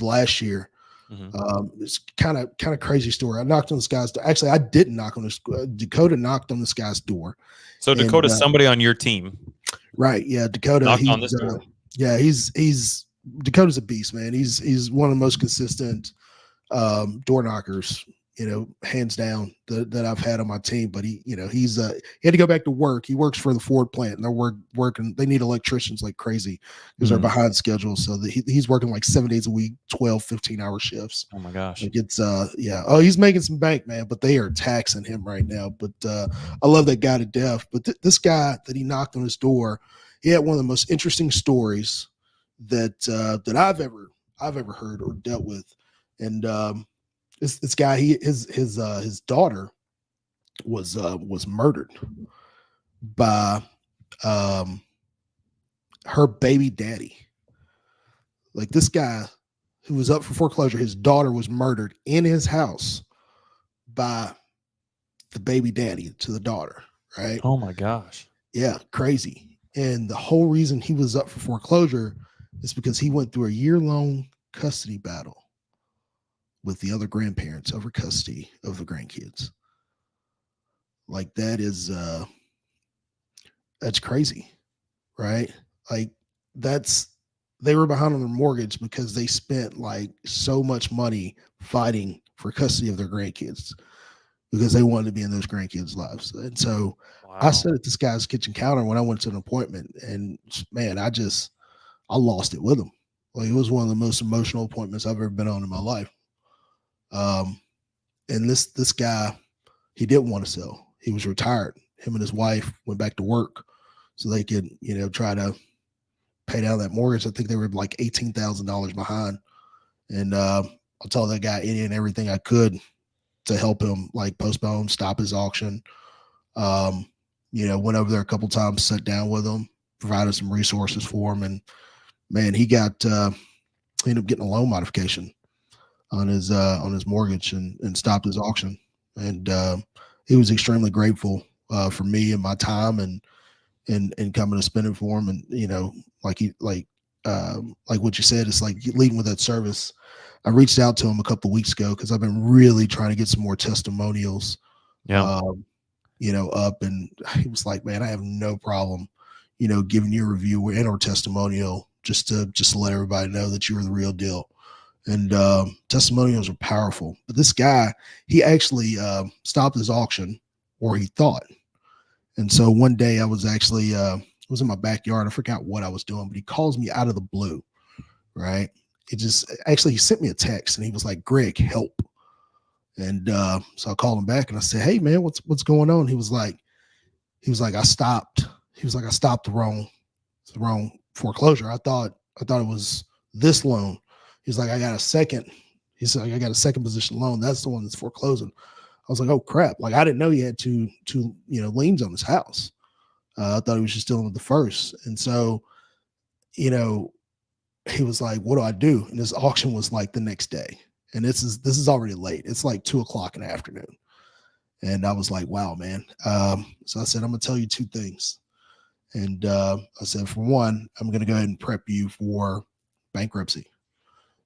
last year. Mm-hmm. It's kind of crazy story. I knocked on this guy's door. Actually, I didn't knock on this. Dakota knocked on this guy's door. So Dakota's somebody on your team. Right. Yeah. Dakota. Knocked on this He's door. yeah. He's Dakota's a beast, man. He's one of the most consistent door knockers, hands down that I've had on my team. But he had to go back to work. He works for the Ford plant, and they're working. They need electricians like crazy because they're behind schedule. So he's working like 7 days a week, 12, 15-hour shifts. Oh my gosh. Like it's yeah. Oh, he's making some bank, man. But they are taxing him right now. But I love that guy to death. But this guy that he knocked on his door, he had one of the most interesting stories that I've ever heard or dealt with. And this guy, his daughter was murdered by her baby daddy. Like this guy who was up for foreclosure, his daughter was murdered in his house by the baby daddy to the daughter, right? Oh my gosh. Yeah, crazy. And the whole reason he was up for foreclosure is because he went through a year-long custody battle with the other grandparents over custody of the grandkids. Like that's crazy, right? Like they were behind on their mortgage because they spent like so much money fighting for custody of their grandkids because they wanted to be in those grandkids' lives. And so I sat at this guy's kitchen counter when I went to an appointment, and man, I lost it with him. Like it was one of the most emotional appointments I've ever been on in my life. And this guy, he didn't want to sell. He was retired. Him and his wife went back to work so they could, try to pay down that mortgage. I think they were like $18,000 behind. And I'll tell that guy any and everything I could to help him, like postpone, stop his auction. Went over there a couple times, sat down with him, provided some resources for him, and man, he ended up getting a loan modification on his mortgage and stopped his auction. And he was extremely grateful for me and my time and coming to spend it for him. And like what you said, it's like leading with that service. I reached out to him a couple of weeks ago because I've been really trying to get some more testimonials. Yeah. Up, and he was like, man, I have no problem, giving you a review and or testimonial just to let everybody know that you were the real deal. And testimonials are powerful. But this guy, he actually stopped his auction, or he thought. And so one day I was actually it was in my backyard. I forgot what I was doing, but he calls me out of the blue, right? He sent me a text, and he was like, Greg, help. And so I called him back and I said, hey man, what's going on? He was like, I stopped. He was like, I stopped the wrong foreclosure. I thought it was this loan. He's like, I got a second. He said, I got a second position loan. That's the one that's foreclosing. I was like, oh crap. Like, I didn't know he had two liens on his house. I thought he was just dealing with the first. And so, he was like, what do I do? And this auction was like the next day. And this is already late. It's like 2:00 in the afternoon. And I was like, wow, man. So I said, I'm going to tell you two things. And I said, for one, I'm going to go ahead and prep you for bankruptcy.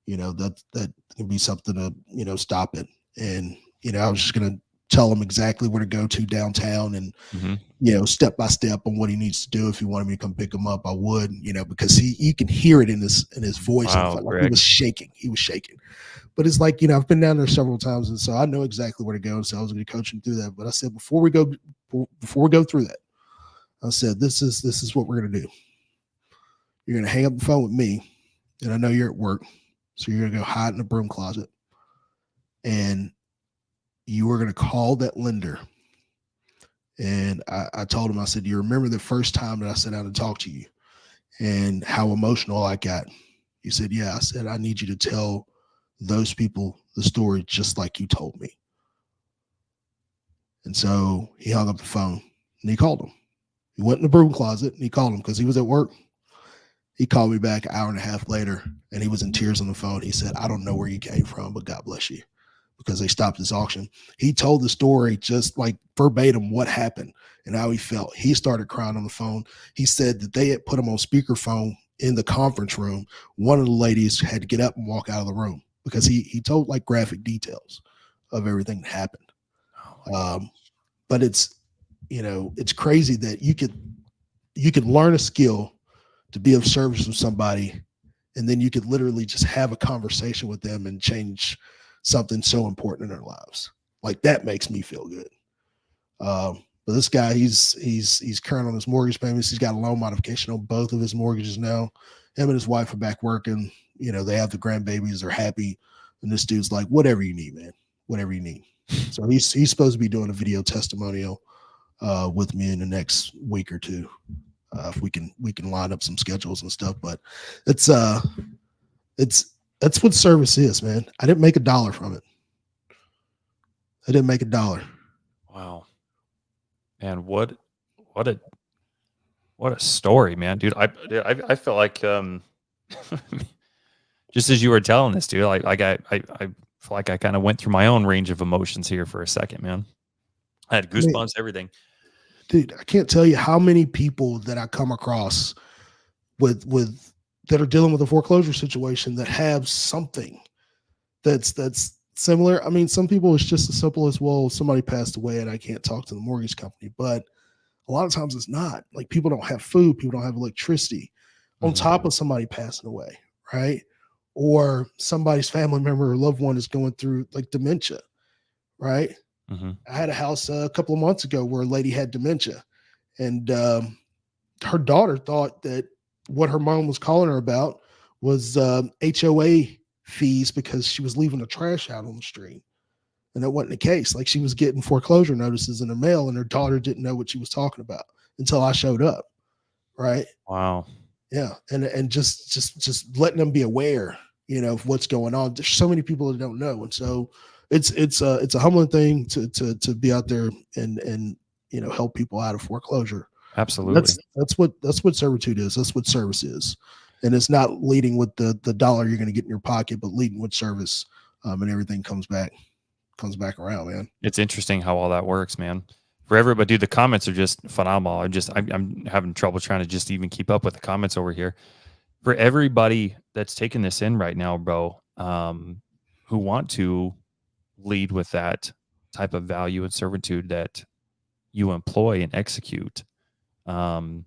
That can be something to, stop it. And, I was just going to tell him exactly where to go to downtown and, step by step on what he needs to do. If he wanted me to come pick him up, I would, because he can hear it in his voice. Wow, like he was shaking. But it's like, I've been down there several times, and so I know exactly where to go. So I was going to coach him through that. But I said, before we go through that, I said, this is what we're going to do. You're going to hang up the phone with me, and I know you're at work, so you're going to go hide in the broom closet, and you are going to call that lender. And I told him, I said, do you remember the first time that I sat down and talked to you and how emotional I got? He said, yeah. I said, I need you to tell those people the story just like you told me. And so he hung up the phone and he called him. He went in the broom closet and he called him because he was at work. He called me back an hour and a half later, and he was in tears on the phone. He said, I don't know where you came from, but God bless you, because they stopped this auction. He told the story just like verbatim what happened and how he felt. He started crying on the phone. He said that they had put him on speakerphone in the conference room. One of the ladies had to get up and walk out of the room because he told like graphic details of everything that happened. But it's, it's crazy that you could, you could learn a skill to be of service to somebody, and then you could literally just have a conversation with them and change something so important in their lives. Like, that makes me feel good. But this guy, he's current on his mortgage payments. He's got a loan modification on both of his mortgages now. Him and his wife are back working. You know, they have the grandbabies. They're happy. And this dude's like, whatever you need, man, whatever you need. So he's supposed to be doing a video testimonial with me in the next week or two. If we can line up some schedules and stuff. But that's what service is, man. I didn't make $1 from it. I didn't make $1. Wow. Man, what a story, man, dude. I feel like just as you were telling this, dude, I feel like I kind of went through my own range of emotions here for a second, man. I had goosebumps, everything. Dude, I can't tell you how many people that I come across with that are dealing with a foreclosure situation that have something that's similar. I mean, some people it's just as simple as, well, somebody passed away and I can't talk to the mortgage company, but a lot of times it's not. Like, people don't have food, people don't have electricity on top of somebody passing away, right? Or somebody's family member or loved one is going through like dementia, right? Mm-hmm. I had a house a couple of months ago where a lady had dementia, and her daughter thought that what her mom was calling her about was HOA fees because she was leaving the trash out on the street. And that wasn't the case. Like, she was getting foreclosure notices in the mail, and her daughter didn't know what she was talking about until I showed up. Right. Wow. Yeah. And just letting them be aware, you know, of what's going on. There's so many people that don't know. And so it's a humbling thing to be out there and, you know, help people out of foreclosure. Absolutely. That's what servitude is. That's what service is. And it's not leading with the dollar you're going to get in your pocket, but leading with service. And everything comes back around, man. It's interesting how all that works, man. For everybody, dude, the comments are just phenomenal. I'm having trouble trying to just even keep up with the comments over here. For everybody that's taking this in right now, bro, who want to lead with that type of value and servitude that you employ and execute. For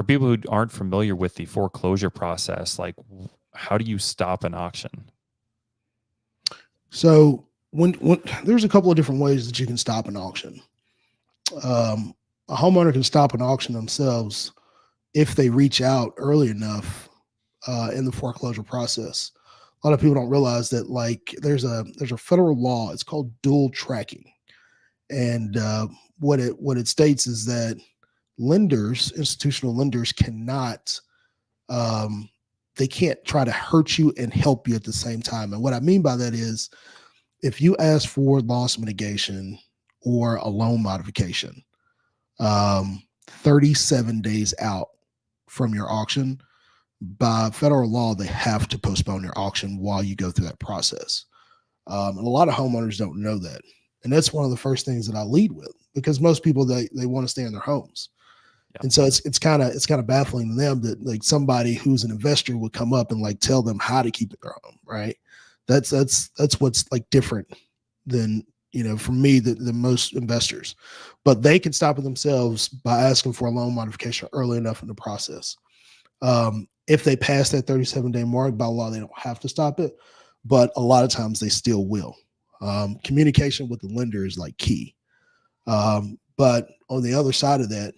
people who aren't familiar with the foreclosure process, like, how do you stop an auction? So when there's a couple of different ways that you can stop an auction. A homeowner can stop an auction themselves if they reach out early enough in the foreclosure process. A lot of people don't realize that, like, there's a federal law. It's called dual tracking, and what it states is that lenders, institutional lenders, cannot they can't try to hurt you and help you at the same time. And what I mean by that is, if you ask for loss mitigation or a loan modification 37 days out from your auction, by federal law, they have to postpone your auction while you go through that process. And a lot of homeowners don't know that. And that's one of the first things that I lead with, because most people, they want to stay in their homes. Yeah. And so it's kind of baffling to them that, like, somebody who's an investor would come up and, like, tell them how to keep it their home, right? That's what's, like, different than, you know, from me, than most investors. But they can stop it themselves by asking for a loan modification early enough in the process. If they pass that 37-day mark, by law, they don't have to stop it, but a lot of times they still will. Communication with the lender is, like, key. But on the other side of that,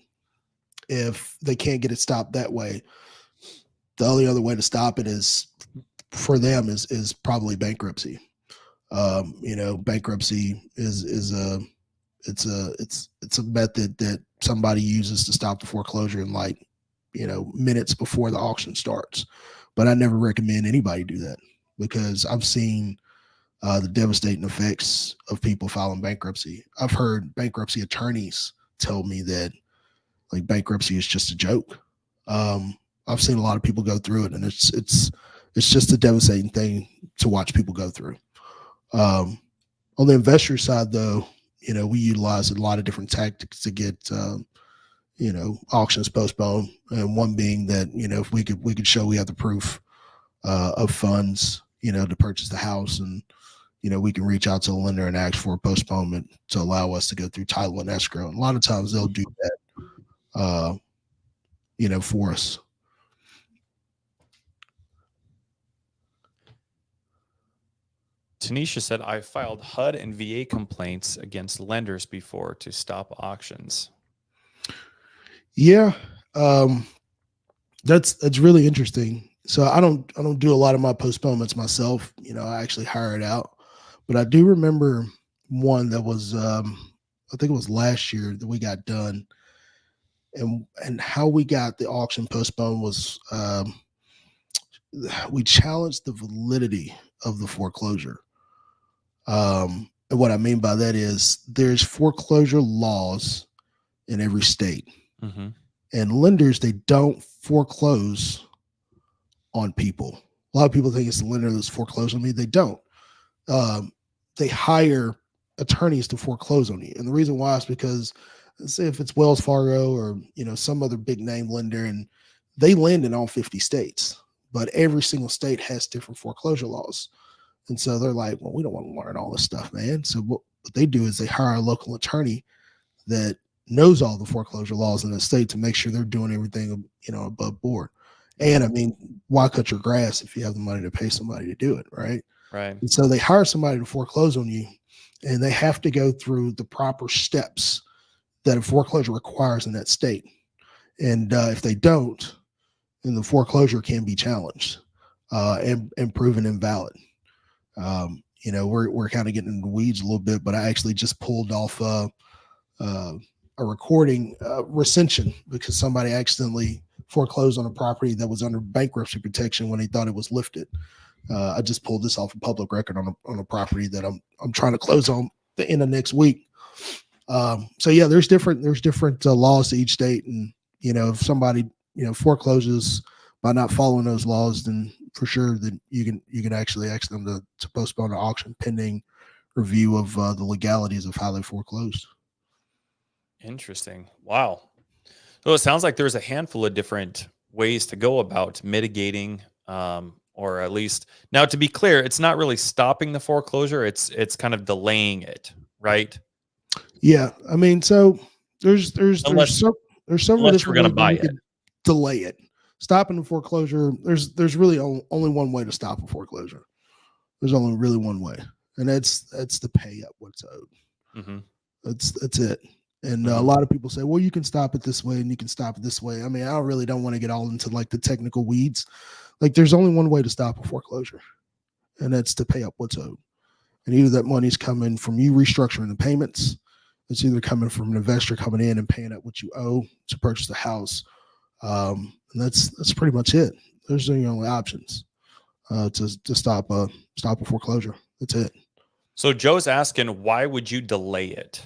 if they can't get it stopped that way, the only other way to stop it is, for them, is probably bankruptcy. You know, bankruptcy is a method that somebody uses to stop the foreclosure in, like, you know, minutes before the auction starts. But I never recommend anybody do that, because I've seen the devastating effects of people filing bankruptcy. I've heard bankruptcy attorneys tell me that, like, bankruptcy is just a joke. I've seen a lot of people go through it, and it's just a devastating thing to watch people go through. On the investor side, though, you know, we utilize a lot of different tactics to get you know, auctions postponed, and one being that, you know, if we could show we have the proof of funds, you know, to purchase the house, and, you know, we can reach out to a lender and ask for a postponement to allow us to go through title and escrow. And a lot of times they'll do that. for us. Tanisha said, I filed HUD and VA complaints against lenders before to stop auctions. Yeah. That's really interesting. So I don't do a lot of my postponements myself. I actually hire it out, but I do remember one that was, I think it was last year that we got done, and how we got the auction postponed was, we challenged the validity of the foreclosure. And what I mean by that is there's foreclosure laws in every state, and lenders, they don't foreclose on people. A lot of people think it's the lender that's foreclosing on me. They don't. They hire attorneys to foreclose on you. And the reason why is because, let's say if it's Wells Fargo or, some other big name lender, and they lend in all 50 states, but every single state has different foreclosure laws. And so they're like, well, we don't want to learn all this stuff, man. So what they do is they hire a local attorney that knows all the foreclosure laws in the state to make sure they're doing everything, above board. And I mean, why cut your grass if you have the money to pay somebody to do it, right? Right. And so they hire somebody to foreclose on you, and they have to go through the proper steps that a foreclosure requires in that state. And if they don't, then the foreclosure can be challenged and proven invalid. We're kind of getting in the weeds a little bit, but I actually just pulled off a recording recension because somebody accidentally foreclosed on a property that was under bankruptcy protection when they thought it was lifted. I just pulled this off a public record on a property that I'm trying to close on the end of next week. So yeah, there's different laws to each state, and if somebody forecloses by not following those laws, then for sure that you can actually ask them to postpone the auction pending review of the legalities of how they foreclosed. Interesting. Wow. So it sounds like there's a handful of different ways to go about mitigating, or at least, now to be clear, it's not really stopping the foreclosure. It's kind of delaying it, right? Yeah. I mean, so there's several different we're going to buy it. Delay it. Stopping the foreclosure, there's really only one way to stop a foreclosure. There's only really one way, and that's to pay up what's owed. That's it. And a lot of people say, well, you can stop it this way and you can stop it this way. I mean, I really don't want to get all into like the technical weeds. Like, there's only one way to stop a foreclosure, and that's to pay up what's owed. And either that money's coming from you restructuring the payments, it's either coming from an investor coming in and paying up what you owe to purchase the house. And that's pretty much it. Those are the only options to stop a foreclosure. That's it. So Joe's asking, why would you delay it?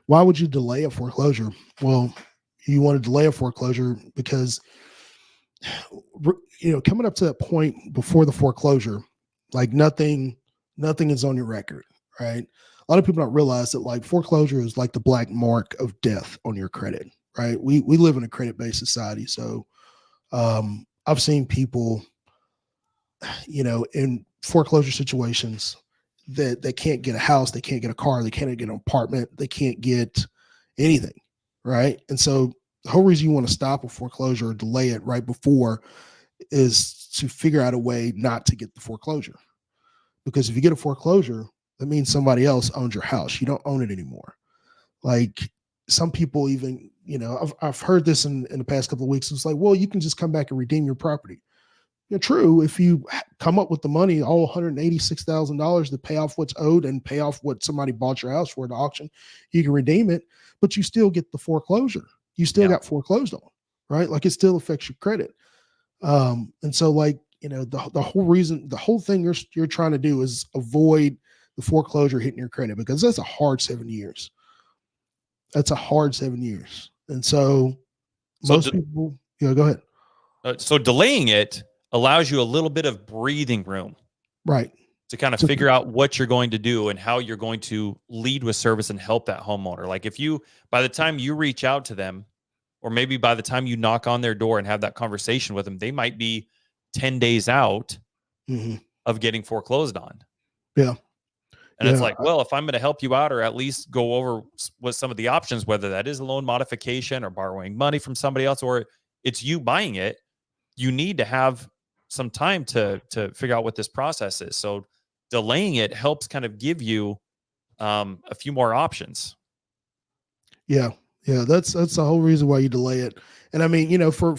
Why would you delay a foreclosure? Well, you want to delay a foreclosure because, coming up to that point before the foreclosure, like nothing is on your record, right? A lot of people don't realize that like foreclosure is like the black mark of death on your credit, right? We live in a credit-based society. So I've seen people, in foreclosure situations that they can't get a house, they can't get a car, they can't get an apartment, they can't get anything, right? And so the whole reason you want to stop a foreclosure or delay it right before is to figure out a way not to get the foreclosure. Because if you get a foreclosure, that means somebody else owns your house. You don't own it anymore. Like some people even, I've heard this in the past couple of weeks. It's like, well, you can just come back and redeem your property. True, if you come up with the money, all $186,000 to pay off what's owed and pay off what somebody bought your house for at the auction, you can redeem it, but you still get the foreclosure. You still got foreclosed on, right? Like it still affects your credit. And so like, the whole thing you're trying to do is avoid the foreclosure hitting your credit, because that's a hard 7 years. That's a hard 7 years. And so most people, go ahead. So delaying it allows you a little bit of breathing room, right, to kind of figure out what you're going to do and how you're going to lead with service and help that homeowner. Like if you, by the time you reach out to them, or maybe by the time you knock on their door and have that conversation with them, they might be 10 days out of getting foreclosed on. Yeah. And it's Yeah. like, well, if I'm going to help you out or at least go over what some of the options, whether that is a loan modification or borrowing money from somebody else, or it's you buying it, you need to have some time to figure out what this process is. So delaying it helps kind of give you a few more options. Yeah. Yeah. That's the whole reason why you delay it. And I mean, you know, for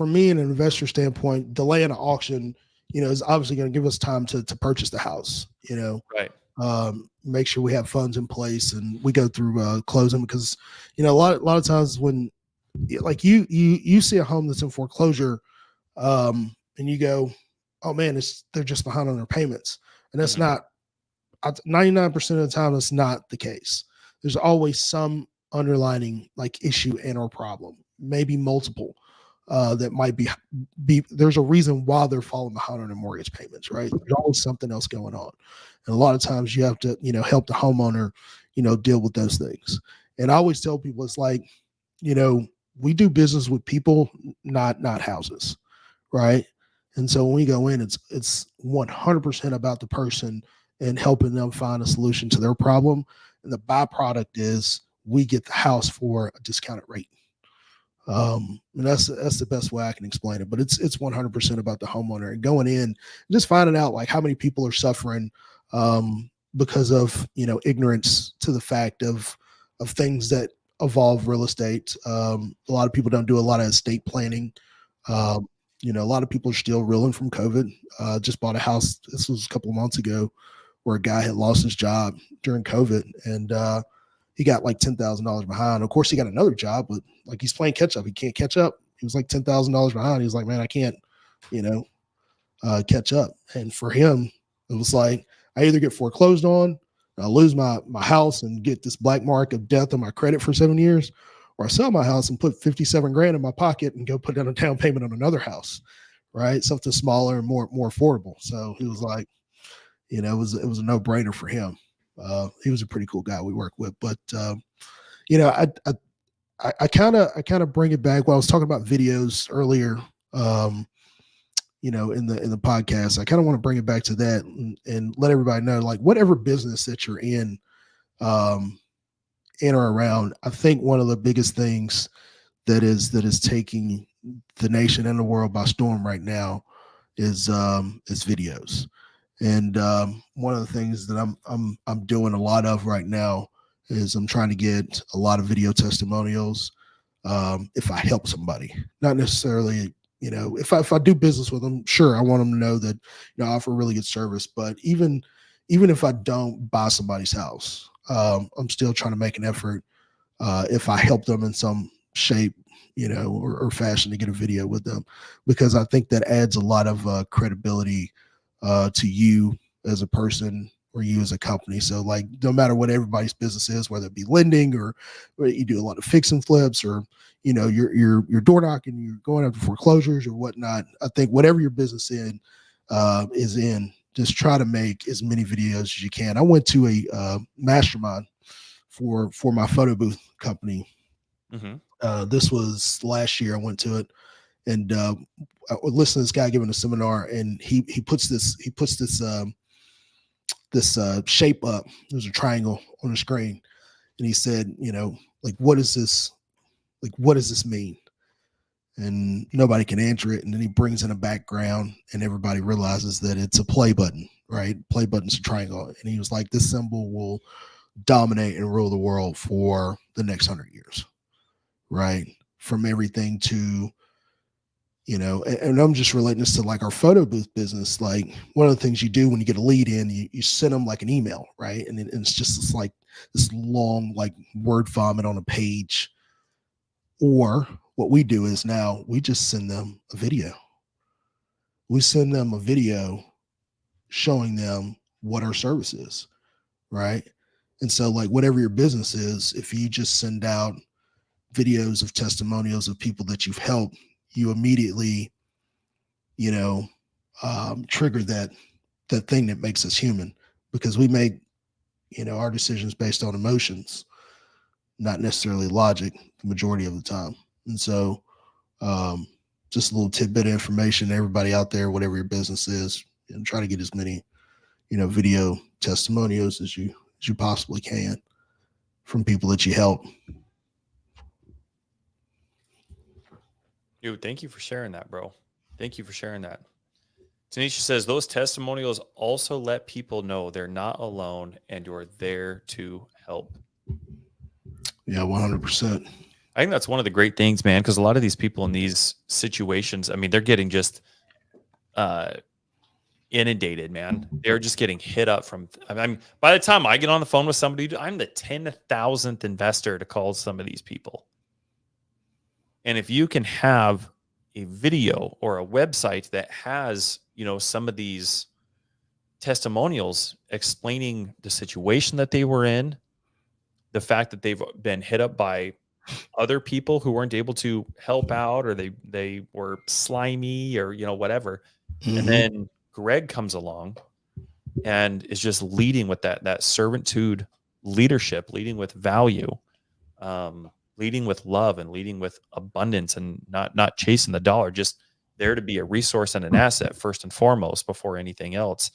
me and an investor standpoint, delaying an auction, you know, is obviously going to give us time to purchase the house, you know, Right. make sure we have funds in place and we go through closing, because, you know, a lot of times when like you see a home that's in foreclosure, and you go, oh man, they're just behind on their payments. And that's not 99% of the time, that's not the case. There's always some underlining like issue and or problem, maybe multiple, that might be there's a reason why they're falling behind on their mortgage payments, right? There's always something else going on. And a lot of times you have to, you know, help the homeowner, you know, deal with those things. And I always tell people, it's like, you know, we do business with people, not houses, right? And so when we go in, it's 100% about the person and helping them find a solution to their problem. And the byproduct is we get the house for a discounted rate. And that's the best way I can explain it. But it's 100% about the homeowner and going in and just finding out like how many people are suffering because of, you know, ignorance to the fact of things that evolve real estate. A lot of people don't do a lot of estate planning. You know, a lot of people are still reeling from COVID. Just bought a house. This was a couple of months ago where a guy had lost his job during COVID, and he got like $10,000 behind. Of course, he got another job, but like he's playing catch up. He can't catch up. He was like $10,000 behind. He was like, man, I can't, you know, catch up. And for him, it was like, I either get foreclosed on, I lose my house and get this black mark of death on my credit for 7 years, or I sell my house and put 57 grand in my pocket and go put down a down payment on another house, right? Something smaller and more affordable. So he was like, you know, it was a no brainer for him. He was a pretty cool guy we worked with, but you know, I kind of bring it back. When I was talking about videos earlier, you know, in the podcast, I kind of want to bring it back to that and let everybody know, like, whatever business that you're in or around, I think one of the biggest things that is taking the nation and the world by storm right now is videos. And one of the things that I'm doing a lot of right now is I'm trying to get a lot of video testimonials. If I help somebody, not necessarily, you know, if I do business with them, sure, I want them to know that, you know, I offer really good service. But even if I don't buy somebody's house, I'm still trying to make an effort. If I help them in some shape, you know, or fashion, to get a video with them, because I think that adds a lot of credibility to you as a person or you as a company. So like, no matter what everybody's business is, whether it be lending or you do a lot of fix and flips, or, you know, you're door knocking, you're going after foreclosures or whatnot, I think whatever your business is in, just try to make as many videos as you can. I went to a mastermind for my photo booth company. Mm-hmm. This was last year. I went to it, and I listened to this guy giving a seminar, and he puts this shape up. There's a triangle on the screen, and he said, you know, like, what does this mean? And nobody can answer it. And then he brings in a background, and everybody realizes that it's a play button, right? Play button's a triangle. And he was like, this symbol will dominate and rule the world for the next 100 years, right? From everything to, you know, and I'm just relating this to like our photo booth business. Like, one of the things you do when you get a lead in, you send them like an email, right? And it's just this long, like, word vomit on a page. Or what we do is now we just send them a video. We send them a video showing them what our service is, right? And so, like, whatever your business is, if you just send out videos of testimonials of people that you've helped, you immediately, you know, trigger that thing that makes us human, because we make, you know, our decisions based on emotions, not necessarily logic the majority of the time. And so just a little tidbit of information to everybody out there, whatever your business is, and try to get as many video testimonials as you possibly can from people that you help. Dude, thank you for sharing that, bro. Thank you for sharing that. Tanisha says those testimonials also let people know they're not alone and you're there to help. Yeah, 100%. I think that's one of the great things, man, because a lot of these people in these situations, I mean, they're getting just inundated, man. They're just getting hit up from, I mean, by the time I get on the phone with somebody, I'm the 10,000th investor to call some of these people. And if you can have a video or a website that has, some of these testimonials explaining the situation that they were in, the fact that they've been hit up by other people who weren't able to help out, or they were slimy, or whatever. Mm-hmm. And then Greg comes along and is just leading with that servitude leadership, leading with value, leading with love, and leading with abundance, and not chasing the dollar, just there to be a resource and an asset first and foremost before anything else.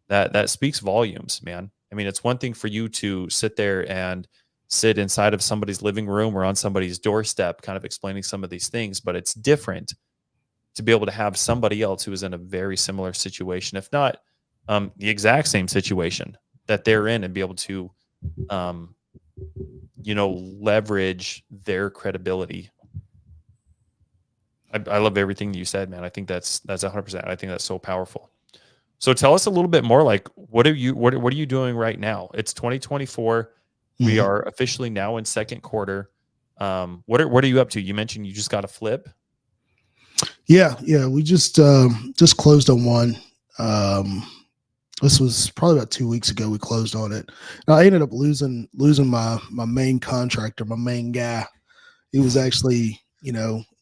That speaks volumes, man. I mean, it's one thing for you to sit there and sit inside of somebody's living room or on somebody's doorstep kind of explaining some of these things, but it's different to be able to have somebody else who is in a very similar situation, if not the exact same situation that they're in, and be able to leverage their credibility. I love everything you said, man. I think that's 100%. I think that's so powerful. So tell us a little bit more, like, what are you doing right now? It's 2024. We are officially now in second quarter. What are you up to? You mentioned you just got a flip. Yeah. We just closed on one. This was probably about 2 weeks ago. We closed on it. Now, I ended up losing my main contractor, my main guy. He was actually,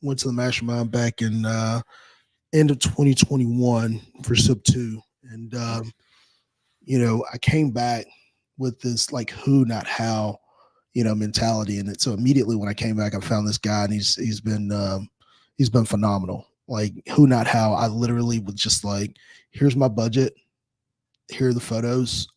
went to the mastermind back in end of 2021 for SIP 2. And, I came back with this like who, not how, mentality in it. So immediately when I came back, I found this guy, and he's been phenomenal. Like who, not how. I literally was just like, here's my budget. Here are the photos.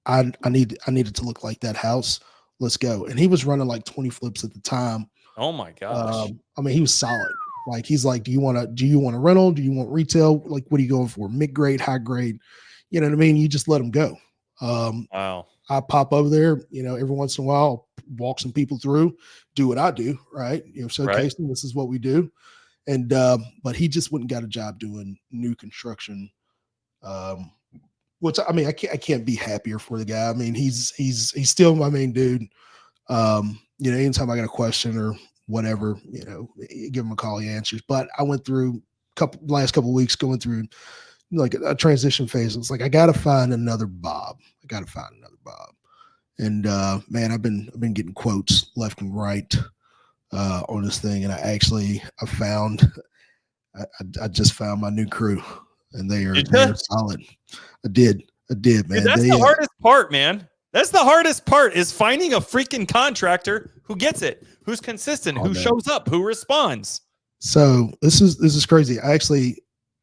I needed to look like that house. Let's go. And he was running like 20 flips at the time. Oh my gosh. I mean, he was solid. Like he's like, do you want a rental? Do you want retail? Like, what are you going for? Mid grade, high grade? You know what I mean? You just let him go. Wow. I pop over there, every once in a while, walk some people through, do what I do, right? Showcasing Right. This is what we do. And but he just went and got a job doing new construction. Which I mean, I can't be happier for the guy. I mean, he's still my main dude. Anytime I got a question or whatever, give him a call, he answers. But I went through last couple of weeks going through like a transition phase. It's like I gotta find another Bob. And man, I've been getting quotes left and right on this thing, and I just found my new crew, and they're solid. I did, man. Dude, that's the hardest part, man. That's the hardest part, is finding a freaking contractor who gets it, who's consistent, who shows up, who responds. So this is crazy. I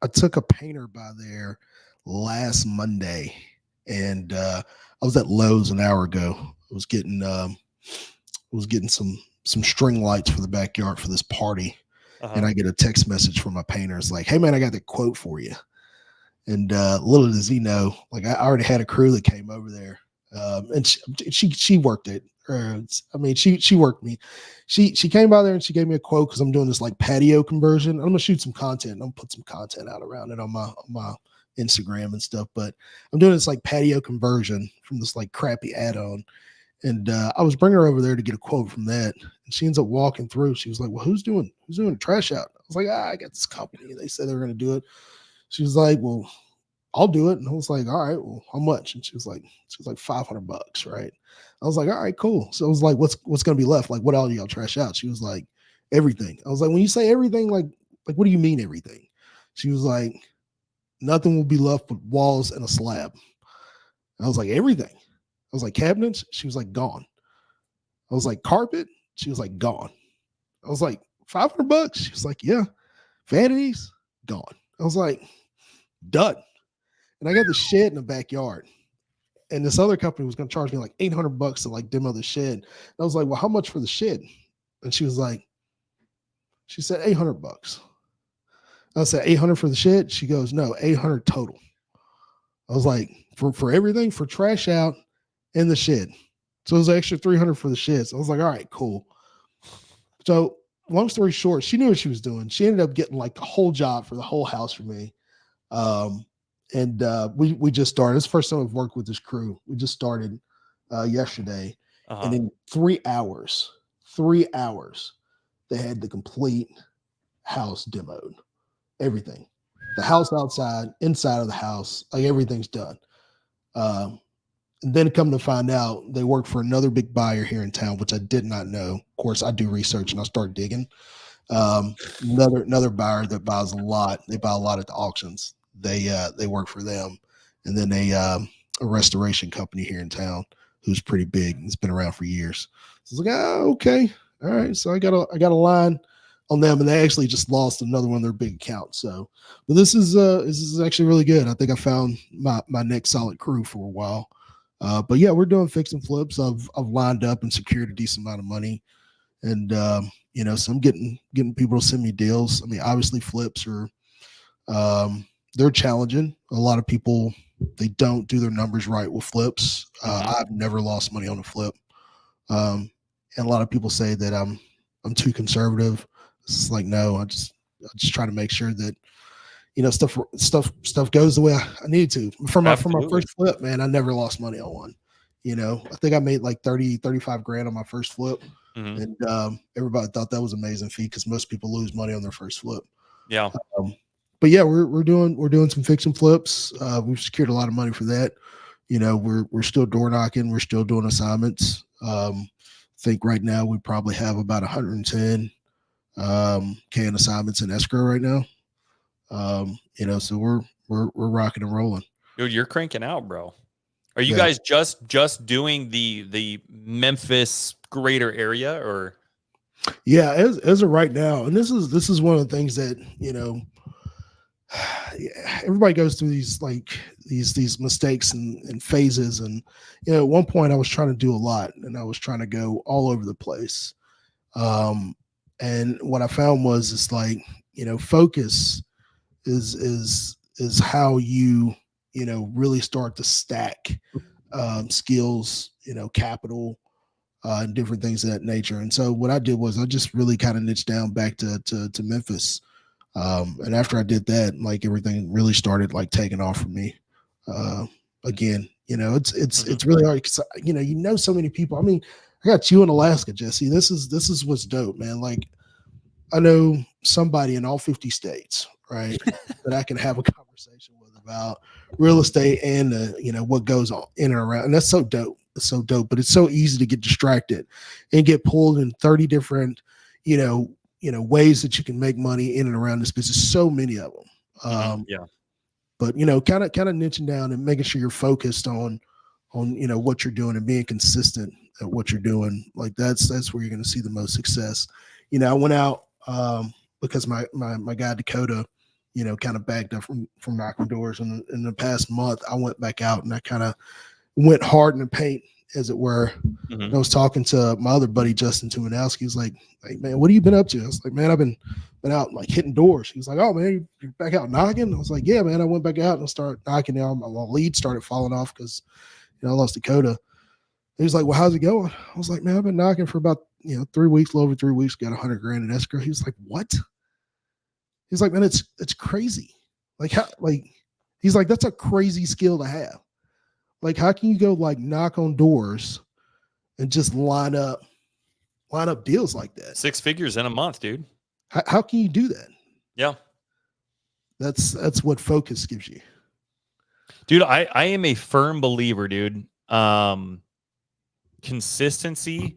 took a painter by there last Monday, and I was at Lowe's an hour ago. I was getting some string lights for the backyard for this party. And I get a text message from my painter. It's like, hey man, I got the quote for you. And little does he know, like I already had a crew that came over there. And she worked it. She worked me. She came by there and she gave me a quote because I'm doing this like patio conversion. I'm gonna shoot some content. I'm gonna put some content out around it on my Instagram and stuff. But I'm doing this like patio conversion from this like crappy add-on. And I was bringing her over there to get a quote from that. And she ends up walking through. She was like, well, who's doing a trash out? I was like, I got this company. They said they were going to do it. She was like, well, I'll do it. And I was like, all right, well, how much? And she was like $500, right? I was like, all right, cool. So I was like, what's going to be left? Like, what all y'all trash out? She was like, everything. I was like, when you say everything, like what do you mean everything? She was like, nothing will be left but walls and a slab. I was like, everything. I was like, cabinets? She was like, gone. I was like, carpet? She was like, gone. I was like, $500? She was like, yeah. Vanities? Gone. I was like, done. and I got the shed in the backyard. And this other company was going to charge me like $800 to like demo the shed. And I was like, well, how much for the shed? And she said $800. I said 800 for the shed. She goes, no, 800 total. I was like, for everything, for trash out and the shed. So it was an extra 300 for the shed. So I was like, all right, cool. So long story short, she knew what she was doing. She ended up getting like the whole job for the whole house for me. And we just started. It's the first time I've worked with this crew. We just started yesterday. And in 3 hours, they had the complete house demoed. Everything. The house outside, inside of the house, like everything's done. And then come to find out, they work for another big buyer here in town, which I did not know. Of course, I do research and I start digging. Another buyer that buys a lot. They buy a lot at the auctions. They work for them, and then a restoration company here in town who's pretty big. It's been around for years. So I was like, oh, okay, all right. So I got a line on them, and they actually just lost another one of their big accounts. So, but this is actually really good. I think I found my next solid crew for a while. But yeah, we're doing fix and flips. I've lined up and secured a decent amount of money, and so I'm getting people to send me deals. I mean, obviously flips are they're challenging. A lot of people, they don't do their numbers right with flips. I've never lost money on a flip. And a lot of people say that I'm too conservative. It's like, no, I just try to make sure that, stuff goes the way I need to. From my first flip, man, I never lost money on one. I think I made like 35 grand on my first flip. And everybody thought that was an amazing feat because most people lose money on their first flip. Yeah. But yeah, we're doing some fix and flips. We've secured a lot of money for that. We're still door knocking. We're still doing assignments. I think right now we probably have about 110 K in assignments in escrow right now. So we're rocking and rolling. Dude, you're cranking out, bro. Are you guys just doing the Memphis greater area, or? Yeah, as of right now, and this is one of the things that everybody goes through these mistakes and phases. And at one point I was trying to do a lot, and I was trying to go all over the place. And what I found was it's like focus is how you really start to stack skills, capital, and different things of that nature. And so what I did was I just really kind of niched down back to Memphis. And after I did that, like everything really started like taking off for me. Again, it's really hard because so many people. I mean, I got you in Alaska, Jesse. This is what's dope, man. Like I know somebody in all 50 states, right, that I can have a conversation with about real estate and what goes on in and around. And that's so dope. It's so dope, but it's so easy to get distracted and get pulled in 30 different, ways that you can make money in and around this business. So many of them. But kind of niching down and making sure you're focused on what you're doing and being consistent at what you're doing. Like that's where you're going to see the most success. I went out because my guy Dakota, kind of backed up from knocking doors. And in the past month, I went back out and I kind of went hard in the paint, as it were. I was talking to my other buddy, Justin Tumanowski. He was like, man, what have you been up to? I was like, man, I've been out like hitting doors. He was like, oh man, you're back out knocking? I was like, yeah, man, I went back out and started knocking down. My lead started falling off because, I lost Dakota. He was like, well, how's it going? I was like, man, I've been knocking for about, 3 weeks, a little over 3 weeks, got 100 grand in escrow. He was like, what? He's like, man, it's crazy. He's like, that's a crazy skill to have. Like, how can you go like knock on doors and just line up deals like that? 6 figures in a month, dude. How can you do that? Yeah. That's what focus gives you. Dude, I am a firm believer, dude. Consistency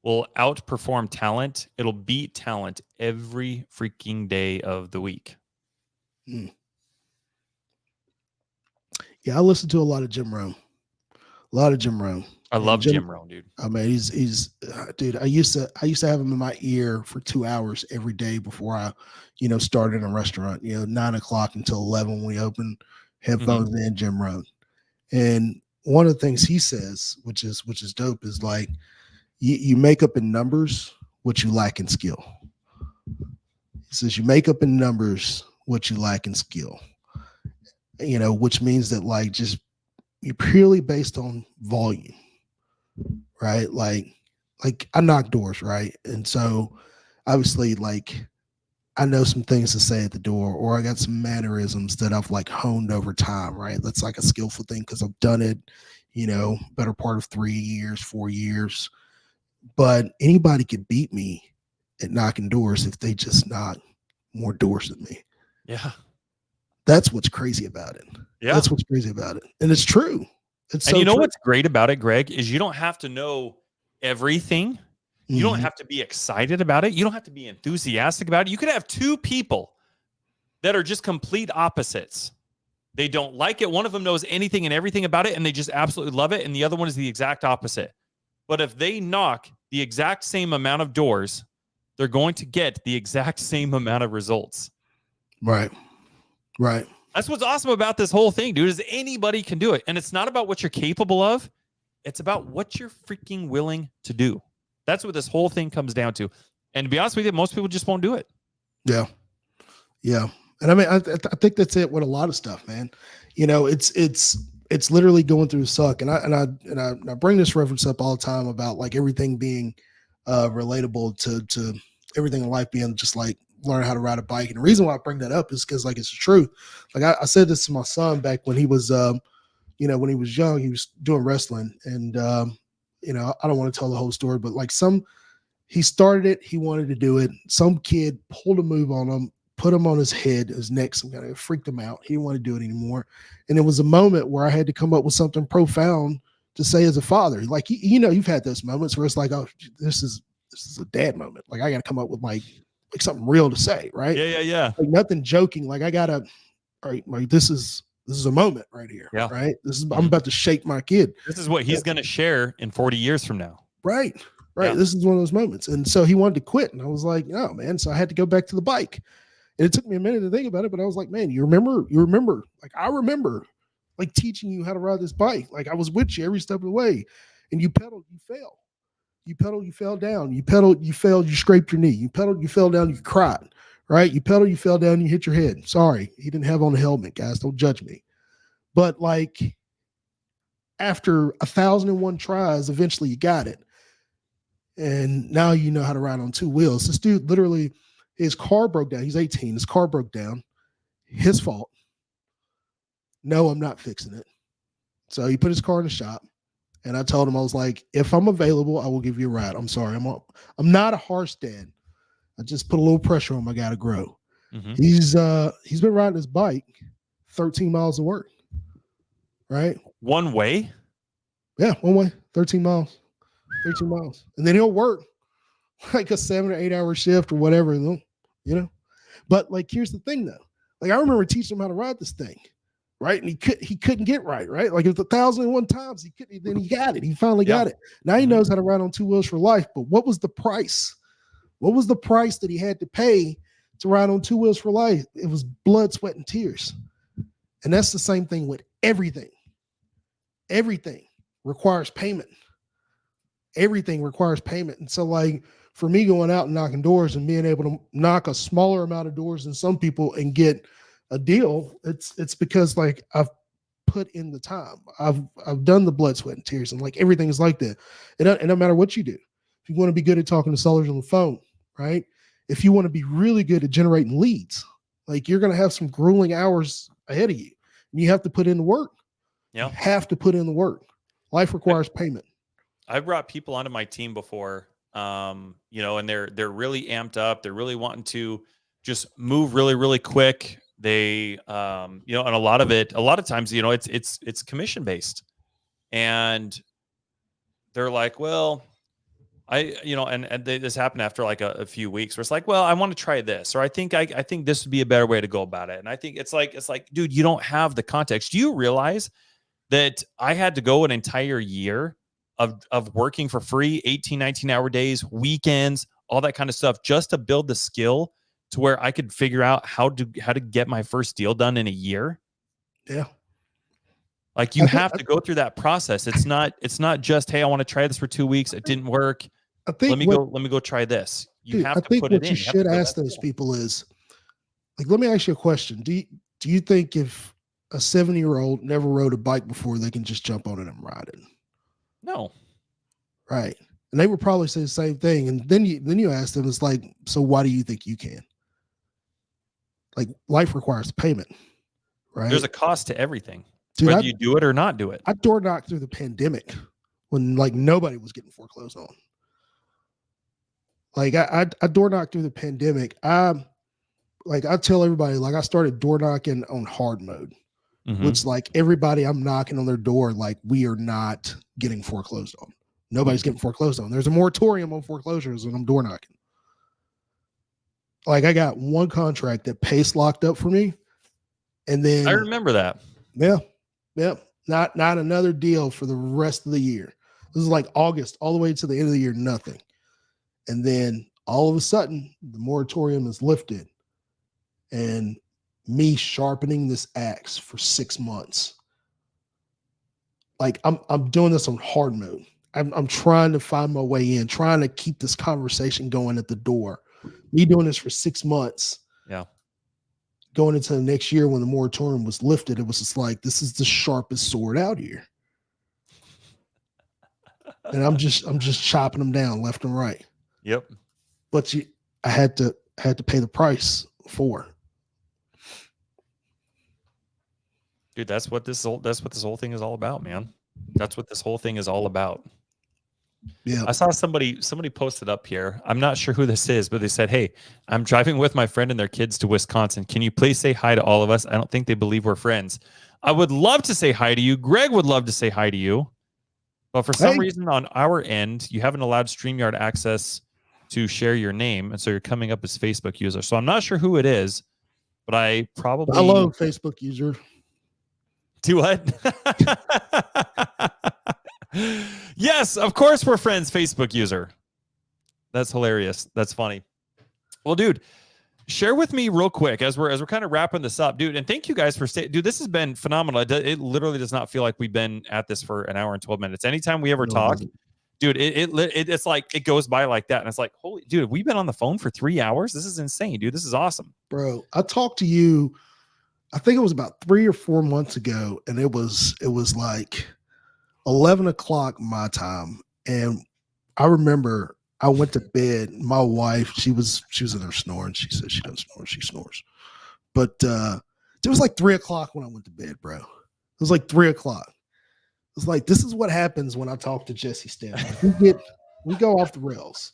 will outperform talent. It'll beat talent every freaking day of the week. Yeah, I listen to a lot of Jim Rohn. I love Jim Rohn, dude. I mean, he's dude. I used to have him in my ear for 2 hours every day before I, started in a restaurant. 9 o'clock until 11 when we opened. headphones in, Jim Rohn. And one of the things he says, which is dope, is like you make up in numbers what you lack in skill. He says you make up in numbers what you lack in skill. You know, which means that like just you're purely based on volume, right? Like I knock doors, right? And so obviously like I know some things to say at the door, or I got some mannerisms that I've like honed over time, right? That's like a skillful thing because I've done it, you know, better part of 3 years, 4 years. But anybody could beat me at knocking doors if they just knock more doors than me. Yeah. That's what's crazy about it. Yeah. That's what's crazy about it. And it's true. It's And so you know true. what's great about it, Greg, is you don't have to know everything. You don't Mhm. have to be excited about it. You don't have to be enthusiastic about it. You could have two people that are just complete opposites. They don't like it. One of them knows anything and everything about it, and they just absolutely love it. And the other one is the exact opposite. But if they knock the exact same amount of doors, they're going to get the exact same amount of results. Right. Right. That's what's awesome about this whole thing, dude, is anybody can do it. And it's not about what you're capable of. It's about what you're freaking willing to do. That's what this whole thing comes down to. And to be honest with you, most people just won't do it. Yeah. Yeah. And I mean, I think that's it with a lot of stuff, man. You know, it's literally going through the suck. And I bring this reference up all the time about like everything being relatable to everything in life being just like learn how to ride a bike. And the reason why I bring that up is because like it's the truth. Like I said this to my son back when he was you know, when he was young, he was doing wrestling. And you know, I don't want to tell the whole story, but like he started it, he wanted to do it. Some kid pulled a move on him, put him on his head, his neck, some kind of freaked him out. He didn't want to do it anymore. And it was a moment where I had to come up with something profound to say as a father. Like, you know, you've had those moments where it's like, oh, this is a dad moment. Like I got to come up with like something real to say, right? Yeah. Like nothing joking. Like I gotta, all right, like this is a moment right here. Yeah. Right. I'm about to shake my kid. This is what he's going to share in 40 years from now. Right. Yeah. This is one of those moments. And so he wanted to quit. And I was like, no, man. So I had to go back to the bike. And it took me a minute to think about it, but I was like, man, you remember, like I remember like teaching you how to ride this bike. Like I was with you every step of the way, and you pedaled, you fell. You pedaled, you fell down. You pedaled, you failed, you scraped your knee. You pedaled, you fell down, you cried. Right? You pedaled, you fell down, you hit your head. Sorry, he didn't have on a helmet, guys. Don't judge me. But like after 1,001 tries, eventually you got it. And now you know how to ride on two wheels. This dude literally, his car broke down. He's 18. His car broke down. His fault. No, I'm not fixing it. So he put his car in the shop. And I told him, I was like, if I'm available, I will give you a ride. I'm sorry. I'm not a harsh dad. I just put a little pressure on my guy to grow. Mm-hmm. He's been riding his bike 13 miles to work. Right? One way? Yeah, one way. 13 miles. 13 miles. And then he'll work like a 7 or 8 hour shift or whatever, you know. But like here's the thing though. Like I remember teaching him how to ride this thing. Right. And he couldn't get right. Like it was 1,001 times he couldn't, then he got it. He finally got it. Now he knows how to ride on two wheels for life. But what was the price? What was the price that he had to pay to ride on two wheels for life? It was blood, sweat, and tears. And that's the same thing with everything. Everything requires payment. Everything requires payment. And so like for me going out and knocking doors and being able to knock a smaller amount of doors than some people and get a deal, it's because like I've put in the time. I've done the blood, sweat, and tears, and like everything is like that. It no matter what you do. If you want to be good at talking to sellers on the phone, right? If you want to be really good at generating leads, like you're going to have some grueling hours ahead of you, and you have to put in the work. Yeah, you have to put in the work. Life requires payment. I've brought people onto my team before, you know, and they're really amped up. They're really wanting to just move really, really quick. They, you know, and a lot of times, you know, it's commission based, and they're like, well, you know, and this happened after like a few weeks where it's like, well, I want to try this, or I think this would be a better way to go about it. And I think it's like, dude, you don't have the context. Do you realize that I had to go an entire year of working for free, 18, 19-hour days, weekends, all that kind of stuff, just to build the skill to where I could figure out how to get my first deal done in a year? Yeah. Like you I think- have to go through that process. It's not just, hey, I want to try this for 2 weeks. It didn't work. I think Let me go try this. You dude, have I to think put it what in. you You have to should go, ask "That's those cool." people is, like, let me ask you a question. Do you think if a 70-year-old never rode a bike before, they can just jump on it and ride it? No. Right. And they would probably say the same thing. And then you ask them, it's like, so why do you think you can? Like, life requires payment, right? There's a cost to everything. Dude, whether you do it or not do it. I door knocked through the pandemic when like nobody was getting foreclosed on. Like I door knocked through the pandemic. I tell everybody, like, I started door knocking on hard mode, Mhm. which, like, everybody I'm knocking on their door, like, we are not getting foreclosed on. Nobody's getting foreclosed on. There's a moratorium on foreclosures and I'm door knocking. Like, I got one contract that Pace locked up for me. And then I remember that. yeah. Not another deal for the rest of the year. This is like August all the way to the end of the year, nothing. And then all of a sudden, the moratorium is lifted. And me sharpening this axe for 6 months. Like, I'm doing this on hard mode. I'm trying to find my way in, trying to keep this conversation going at the door. Me doing this for 6 months. Yeah. Going into the next year when the moratorium was lifted, it was just like, this is the sharpest sword out here. And I'm just chopping them down left and right. Yep. But I had to pay the price for. Dude, that's what this whole thing is all about, man. That's what this whole thing is all about. Yeah. I saw somebody posted up here. I'm not sure who this is, but they said, "Hey, I'm driving with my friend and their kids to Wisconsin. Can you please say hi to all of us? I don't think they believe we're friends." I would love to say hi to you. Greg would love to say hi to you. But for some reason on our end, you haven't allowed StreamYard access to share your name. And so you're coming up as Facebook user. So I'm not sure who it is, but I probably Hello, Facebook user. Do what? Yes, of course we're friends, Facebook user. That's hilarious. That's funny. Well, dude, share with me real quick as we're kind of wrapping this up, dude. And thank you guys for staying. Dude, this has been phenomenal. It literally does not feel like we've been at this for an hour and 12 minutes. Anytime we ever talk, dude, it's like it goes by like that. And it's like, holy dude, we've been on the phone for 3 hours. This is insane, dude. This is awesome. Bro, I talked to you, I think it was about 3 or 4 months ago, and it was like 11 o'clock my time. And I remember I went to bed. My wife, she was in there snoring. She said she doesn't snore, she snores. But it was like 3 o'clock when I went to bed, bro. It was like 3 o'clock. It was like, this is what happens when I talk to Jesse Stanley. We go off the rails.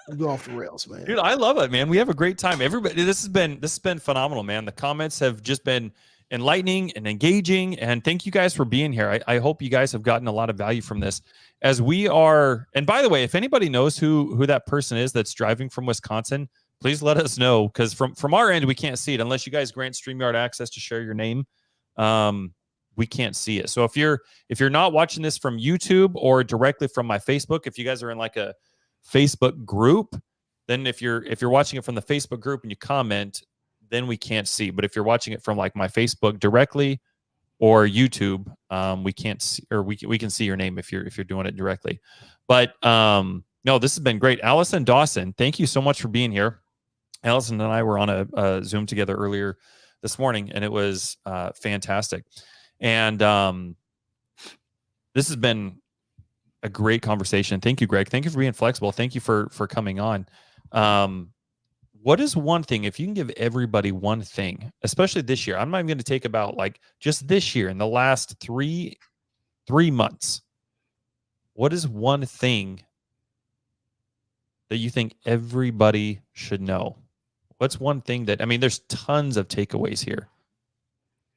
We go off the rails, man. Dude, I love it, man. We have a great time. Everybody, this has been phenomenal, man. The comments have just been enlightening and engaging. And thank you guys for being here. I hope you guys have gotten a lot of value from this. As we are, and by the way, if anybody knows who that person is that's driving from Wisconsin, please let us know, because from our end we can't see it unless you guys grant StreamYard access to share your name. We can't see it. So if you're not watching this from YouTube or directly from my Facebook, if you guys are in like a Facebook group, then if you're watching it from the Facebook group and you comment, then we can't see. But if you're watching it from like my Facebook directly or YouTube, we can't see, or we can see your name if you're doing it directly. But no, this has been great. Allison Dawson, thank you so much for being here. Allison and I were on a Zoom together earlier this morning, and it was fantastic. And this has been a great conversation. Thank you, Greg. Thank you for being flexible. Thank you for coming on. What is one thing, if you can give everybody one thing, especially this year, I'm not even going to take about like just this year in the last three months, what is one thing that you think everybody should know? What's one thing that, I mean, there's tons of takeaways here.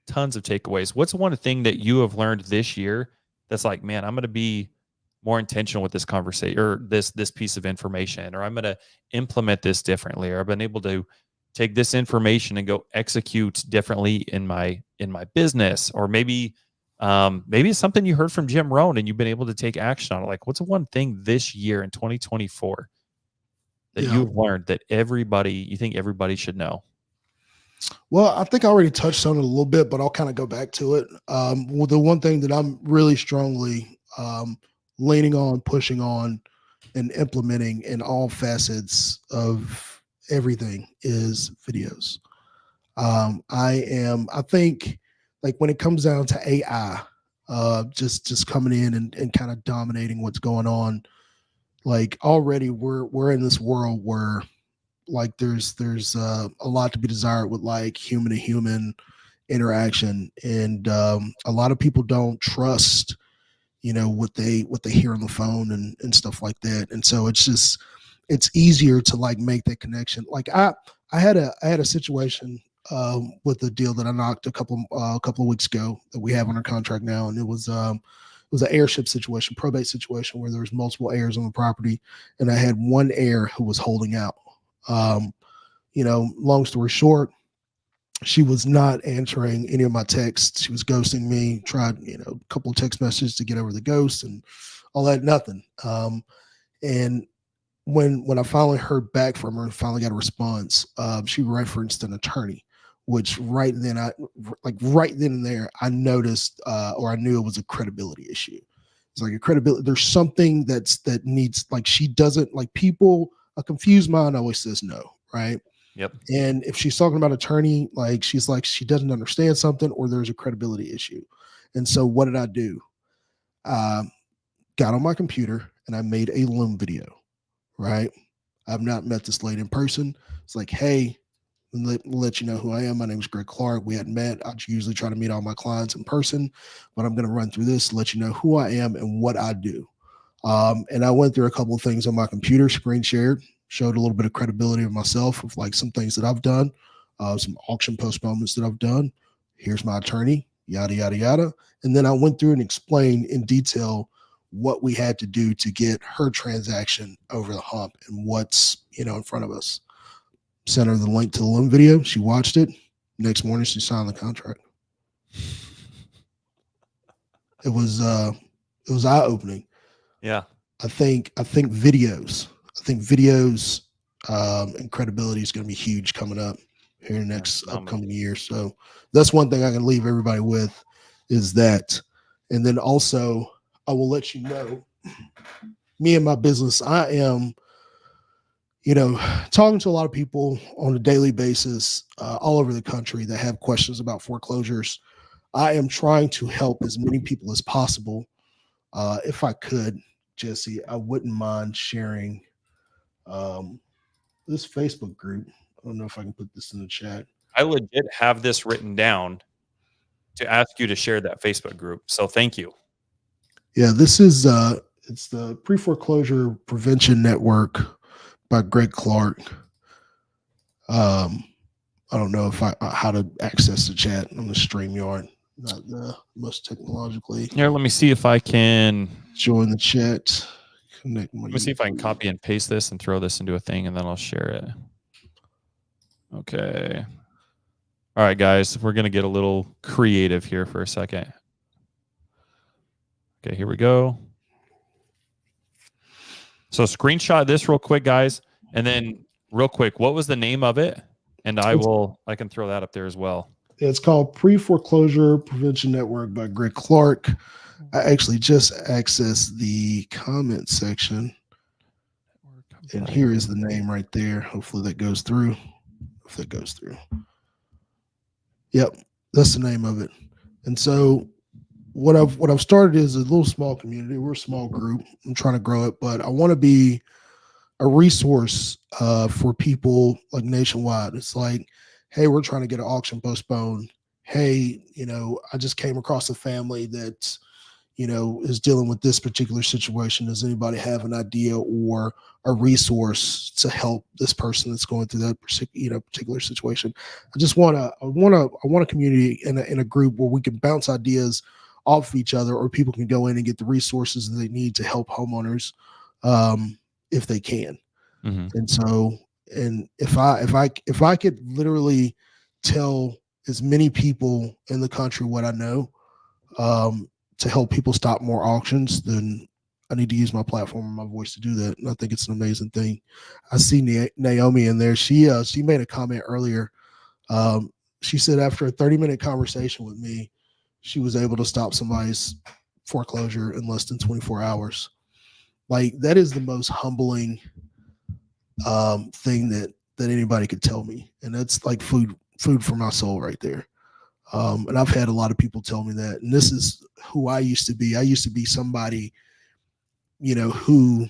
Tons of takeaways. What's one thing that you have learned this year that's like, man, I'm going to be more intentional with this conversation or this piece of information, or I'm going to implement this differently, or I've been able to take this information and go execute differently in my business, or maybe it's something you heard from Jim Rohn and you've been able to take action on it. Like, what's one thing this year in 2024 that you've learned that you think everybody should know? Well, I think I already touched on it a little bit, but I'll kind of go back to it. Well, the one thing that I'm really strongly leaning on, pushing on, and implementing in all facets of everything is videos. I think like when it comes down to AI, just coming in and kind of dominating what's going on, like already we're in this world where like there's a lot to be desired with like human to human interaction, and a lot of people don't trust what they hear on the phone and stuff like that, and so it's easier to like make that connection. Like I had a situation with a deal that I knocked a couple of weeks ago that we have under contract now, and it was an heirship situation, probate situation, where there was multiple heirs on the property, and I had one heir who was holding out. Long story short, she was not answering any of my texts. She was ghosting me, tried, a couple of text messages to get over the ghost and all that, nothing. And when I finally heard back from her and finally got a response, she referenced an attorney, which right then and there, I noticed, or I knew it was a credibility issue. It's like a credibility. There's something that needs, like, she doesn't like people. A confused mind always says no, right? Yep. And if she's talking about attorney, like she's like, she doesn't understand something, or there's a credibility issue. And so what did I do? Got on my computer and I made a Loom video, right? I've not met this lady in person. It's like, hey, let you know who I am. My name is Greg Clark. We hadn't met. I usually try to meet all my clients in person, but I'm going to run through this, let you know who I am and what I do. And I went through a couple of things on my computer, screen shared, showed a little bit of credibility of myself, of like some things that I've done, some auction postponements that I've done. Here's my attorney, yada, yada, yada. And then I went through and explained in detail what we had to do to get her transaction over the hump and what's, in front of us. Sent her the link to the Loom video. She watched it. Next morning, she signed the contract. It was eye-opening. Yeah. I think videos and credibility is going to be huge coming up here in the next upcoming year. So that's one thing I can leave everybody with, is that. And then also, I will let you know, me and my business, I am, talking to a lot of people on a daily basis all over the country that have questions about foreclosures. I am trying to help as many people as possible. If I could, Jesse, I wouldn't mind sharing this Facebook group. I don't know if I can put this in the chat. I legit have this written down to ask you to share that Facebook group. So thank you. Yeah, this is it's the Pre-Foreclosure Prevention Network by Greg Clark. I don't know if how to access the chat on the StreamYard. Not the most technologically. Here, let me see if I can join the chat. Let me see if I can copy and paste this and throw this into a thing, and then I'll share it. Okay. All right, guys, we're going to get a little creative here for a second. Okay, here we go. So screenshot this real quick, guys. And then real quick, what was the name of it? And I can throw that up there as well. It's called Pre-Foreclosure Prevention Network by Greg Clark. I actually just accessed the comment section. And here is the name right there. Hopefully that goes through. Yep, that's the name of it. And so what I've started is a little small community. We're a small group. I'm trying to grow it, but I want to be a resource for people like nationwide. It's like, hey, we're trying to get an auction postponed. Hey, I just came across a family that, is dealing with this particular situation. Does anybody have an idea or a resource to help this person that's going through that particular situation? I just want a community in a group where we can bounce ideas off of each other, or people can go in and get the resources that they need to help homeowners if they can. Mm-hmm. And so, and if I could literally tell as many people in the country what I know to help people stop more auctions, then I need to use my platform and my voice to do that. And I think it's an amazing thing. I see Naomi in there. She made a comment earlier She said after a 30-minute conversation with me, she was able to stop somebody's foreclosure in less than 24 hours. Like, that is the most humbling thing that anybody could tell me. And that's like food for my soul right there. And I've had a lot of people tell me that. And this is who I used to be. I used to be somebody, who,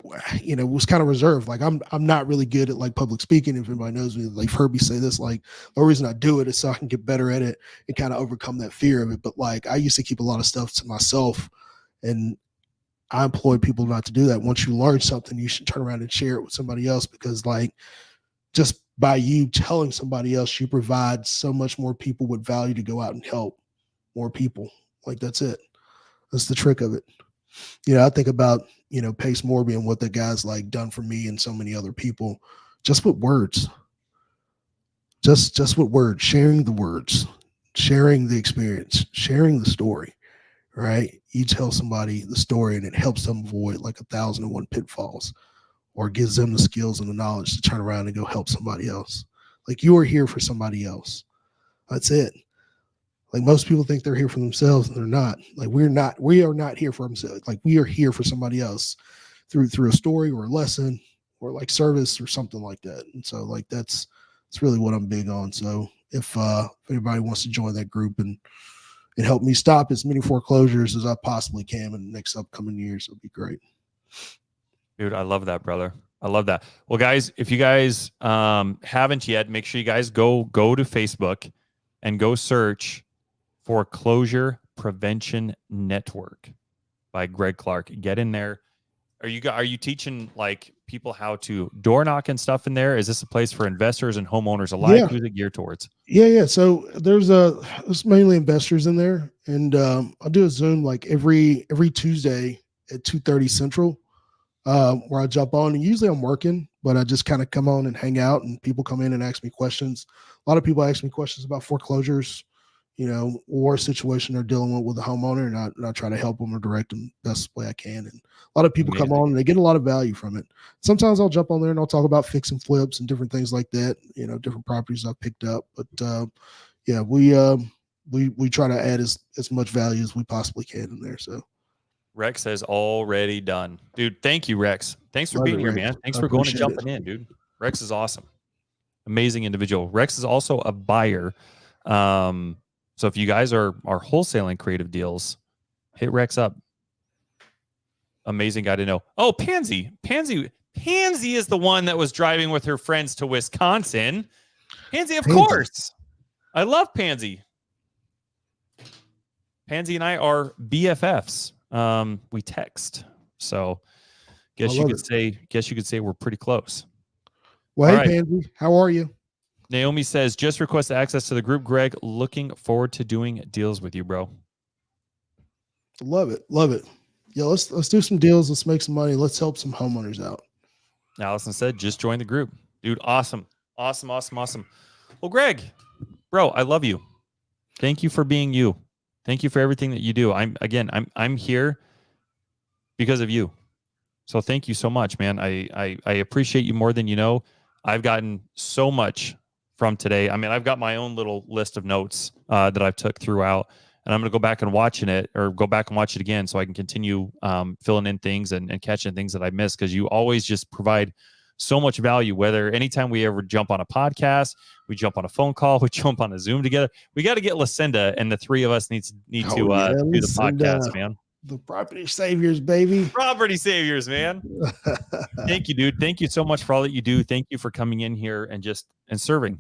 was kind of reserved. Like, I'm not really good at like public speaking. If anybody knows me, like, heard me say this, like, the reason I do it is so I can get better at it and kind of overcome that fear of it. But like, I used to keep a lot of stuff to myself, and I employ people not to do that. Once you learn something, you should turn around and share it with somebody else, because like, just by you telling somebody else, you provide so much more people with value to go out and help more people. Like, that's it. That's the trick of it. I think about, Pace Morby and what that guy's like done for me and so many other people, just with words, just with words, sharing the words, sharing the experience, sharing the story, right? You tell somebody the story and it helps them avoid like 1,001 pitfalls, or gives them the skills and the knowledge to turn around and go help somebody else. Like, you are here for somebody else. That's it. Like, most people think they're here for themselves, and they're not. Like, we are not here for themselves. Like, we are here for somebody else through a story or a lesson or like service or something like that. And so like, that's really what I'm big on. So if anybody wants to join that group and help me stop as many foreclosures as I possibly can in the next upcoming years, it'll be great. Dude, I love that, brother. I love that. Well, guys, if you guys haven't yet, make sure you guys go to Facebook and go search Foreclosure Prevention Network by Greg Clark. Get in there. Are you teaching like people how to door knock and stuff in there? Is this a place for investors and homeowners alike? Yeah. Who's it geared towards? Yeah. So there's mainly investors in there, and I'll do a Zoom like every Tuesday at 2:30 Central, where I jump on. And usually I'm working, but I just kind of come on and hang out, and people come in and ask me questions. A lot of people ask me questions about foreclosures, or a situation they're dealing with a homeowner, and I try to help them or direct them the best way I can. And a lot of people come on and they get a lot of value from it. Sometimes I'll jump on there and I'll talk about fix and flips and different things like that, different properties I've picked up. But we try to add as much value as we possibly can in there. So Rex says already done. Dude, thank you, Rex. Thanks for Love being it, here, Rex. man. Thanks I for going and appreciate jumping in, dude. Rex is awesome. Amazing individual. Rex is also a buyer. So if you guys are wholesaling creative deals, hit Rex up. Amazing guy to know. Oh, Pansy is the one that was driving with her friends to Wisconsin. Pansy, of course. I love Pansy. Pansy and I are BFFs. We text. So guess you could say we're pretty close. Well, hey, right. Pansy, how are you? Naomi says, just request access to the group. Greg, looking forward to doing deals with you, bro. Love it. Yeah, let's do some deals. Let's make some money. Let's help some homeowners out. Allison said, just join the group. Dude, awesome. Well, Greg, bro, I love you. Thank you for being you. Thank you for everything that you do. I'm here because of you. So thank you so much, man. I appreciate you more than you know. I've gotten so much from today. I mean, I've got my own little list of notes that I've took throughout, and I'm going to go back and watch it again so I can continue filling in things and catching things that I missed, because you always just provide so much value. Whether anytime we ever jump on a podcast, we jump on a phone call, we jump on a Zoom together, we got to get Lucinda, and the three of us need to do the podcast, man. The property saviors, baby. Property saviors, man. Thank you, dude. Thank you so much for all that you do. Thank you for coming in here and serving.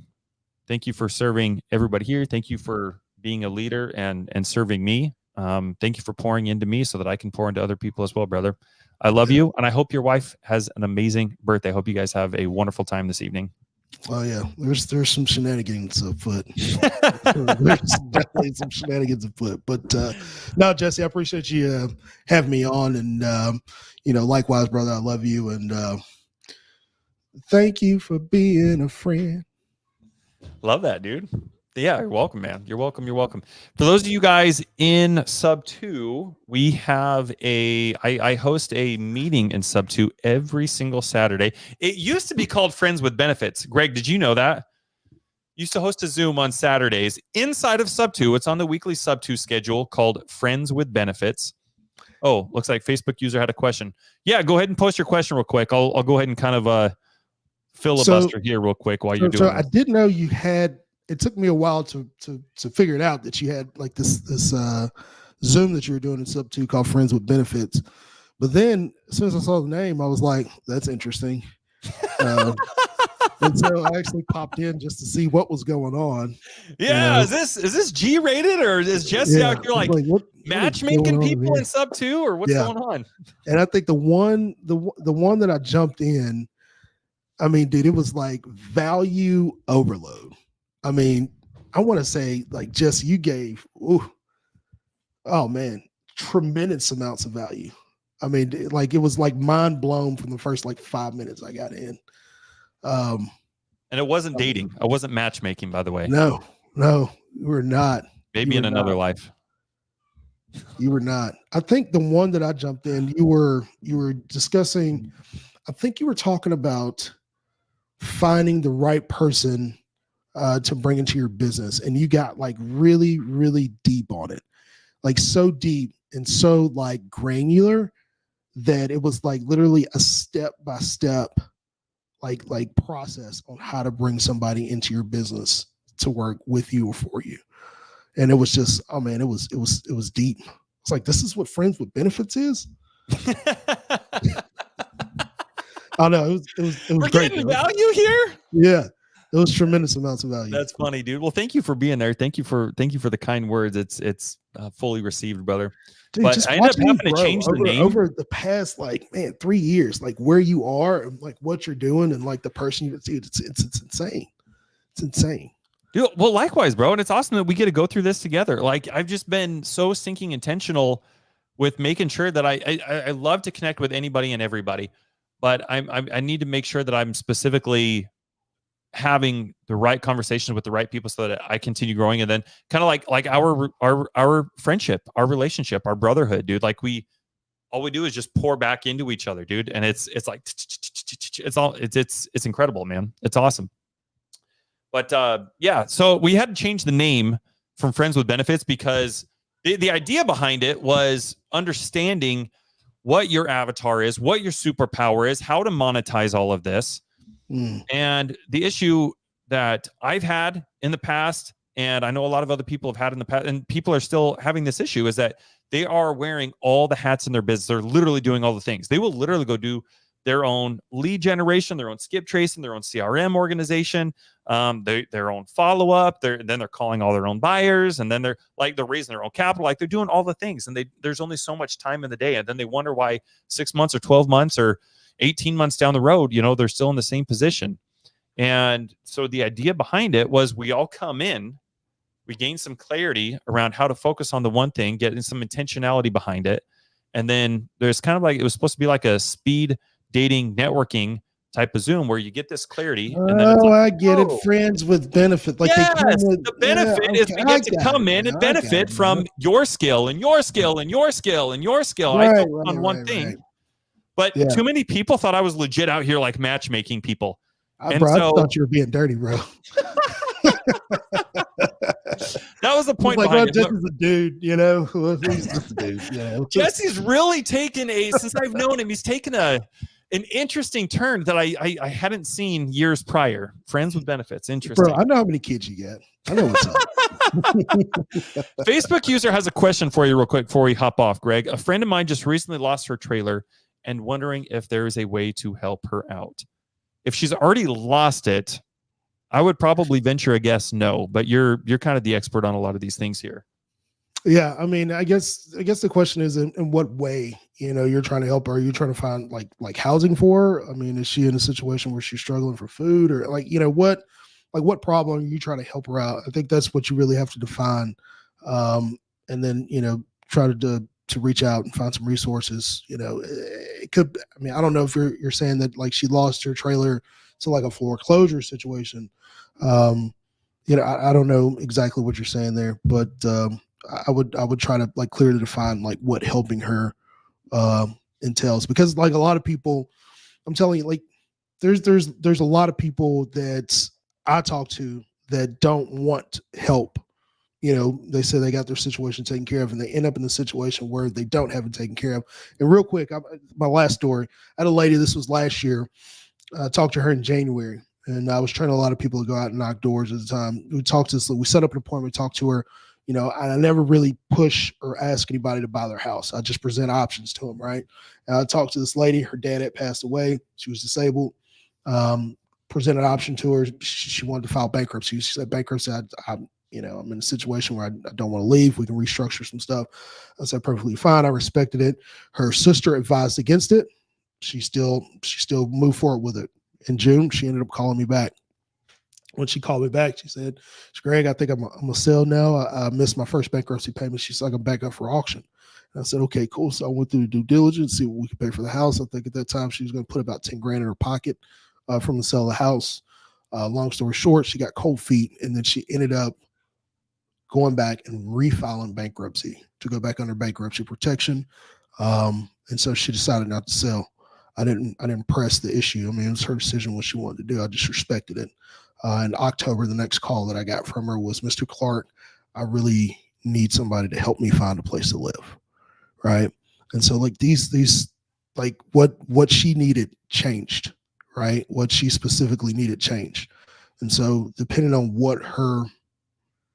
Thank you for serving everybody here. Thank you for being a leader and serving me. Thank you for pouring into me so that I can pour into other people as well, brother. I love you, and I hope your wife has an amazing birthday. I hope you guys have a wonderful time this evening. Well, yeah, there's some shenanigans afoot. There's definitely some shenanigans afoot. But no, Jesse, I appreciate you having me on, and likewise, brother, I love you, and thank you for being a friend. Love that, dude. Yeah, you're welcome, man. You're welcome. For those of you guys in Sub 2, we have I host a meeting in Sub 2 every single Saturday. It used to be called Friends with Benefits. Greg, did you know that? used to host a Zoom on Saturdays inside of Sub2. It's on the weekly Sub2 schedule called Friends with Benefits. Oh, looks like Facebook user had a question. Yeah, go ahead and post your question real quick. I'll go ahead and kind of filibuster here real quick while you're doing So I didn't know you had. It took me a while to figure it out that you had like this Zoom that you were doing in Sub2 called Friends with Benefits. But then as soon as I saw the name, I was like, that's interesting. And so I actually popped in just to see what was going on. Yeah, is this G rated, or is Jesse out here like what matchmaking people in Sub2, or what's going on? And I think the one that I jumped in, I mean, dude, it was like value overload. I mean, I want to say like Jesse, you gave oh man, tremendous amounts of value. I mean, like it was like mind blown from the first like 5 minutes I got in. And it wasn't dating. I wasn't matchmaking, by the way. No, you were not. Maybe in another life. You were not. I think the one that I jumped in, you were discussing. I think you were talking about finding the right person to bring into your business, and you got like really, really deep on it, like so deep and so like granular that it was like literally a step by step like process on how to bring somebody into your business to work with you or for you. And it was just, oh man, it was deep. It's like, this is what Friends with Benefits is. Oh no, it was We're great. Getting value here. Yeah. It was tremendous amounts of value. That's funny, dude. Well, thank you for being there. Thank you for the kind words. It's fully received, brother. Dude, but I ended up having to change the name over the past 3 years, like where you are and like what you're doing and like the person you see. It's insane. It's insane. Dude, well, likewise, bro. And it's awesome that we get to go through this together. Like I've just been so stinking intentional with making sure that I love to connect with anybody and everybody, but I need to make sure that I'm specifically having the right conversations with the right people so that I continue growing. And then kind of like our friendship, our relationship, our brotherhood, dude. Like all we do is just pour back into each other, dude. And it's like, it's incredible, man. It's awesome. But yeah, so we had to change the name from Friends with Benefits because the idea behind it was understanding what your avatar is, what your superpower is, how to monetize all of this. And the issue that I've had in the past, and I know a lot of other people have had in the past, and people are still having this issue, is that they are wearing all the hats in their business. They're literally doing all the things. They will literally go do their own lead generation, their own skip tracing, their own CRM organization, their own follow-up. Then they're calling all their own buyers, and then they're raising their own capital. Like they're doing all the things, and there's only so much time in the day. And then they wonder why 6 months or 12 months or 18 months down the road, they're still in the same position. And so the idea behind it was we all come in, we gain some clarity around how to focus on the one thing, getting some intentionality behind it. And then there's kind of like, it was supposed to be like a speed dating networking type of Zoom where you get this clarity. And then I get it. Friends with benefit. Like the benefit is we get to come in and benefit from your skill and your skill and your skill and your skill. I focus on one thing. Right. But too many people thought I was legit out here like matchmaking people. I thought you were being dirty, bro. That was the point. Like, Jesse's a dude, He's just a dude. Jesse's really taken since I've known him, he's taken an interesting turn that I hadn't seen years prior. Friends with Benefits. Interesting. Bro, I know how many kids you got. I know what's up. Facebook user has a question for you real quick before we hop off, Greg. A friend of mine just recently lost her trailer and wondering if there is a way to help her out. If she's already lost it, I would probably venture a guess no, but you're kind of the expert on a lot of these things here. Yeah, I mean, I guess the question is in what way, you're trying to help her. Are you trying to find like housing for her? I mean, is she in a situation where she's struggling for food or what problem are you trying to help her out? I think that's what you really have to define. And then, try to reach out and find some resources. It could, I don't know if you're saying that like she lost her trailer to like a foreclosure situation. I don't know exactly what you're saying there, but I would try to like clearly define like what helping her entails, because like a lot of people, I'm telling you, like there's a lot of people that I talk to that don't want help. You know, they say they got their situation taken care of, and they end up in the situation where they don't have it taken care of. And real quick, my last story, I had a lady, this was last year. I talked to her in January, and I was training a lot of people to go out and knock doors at the time. We talked to this, we set up an appointment, talked to her, you know, and I never really push or ask anybody to buy their house. I just present options to them, right? And I talked to this lady, her dad had passed away. She was disabled. Presented an option to her. She wanted to file bankruptcy. She said, bankruptcy, I'm in a situation where I don't want to leave. We can restructure some stuff. I said, perfectly fine. I respected it. Her sister advised against it. She still moved forward with it. In June, she ended up calling me back. When she called me back, she said, Greg, I think I'm going to sell now. I missed my first bankruptcy payment. She's like, I'm back up for auction. And I said, okay, cool. So I went through the due diligence, see what we could pay for the house. I think at that time she was going to put about 10 grand in her pocket from the sale of the house. Long story short, she got cold feet, and then she ended up going back and refiling bankruptcy to go back under bankruptcy protection. And so she decided not to sell. I didn't press the issue. I mean, it was her decision what she wanted to do. I just respected it. In October, the next call that I got from her was, Mr. Clark, I really need somebody to help me find a place to live. Right. And so like these like what she needed changed, right? What she specifically needed changed. And so depending on what her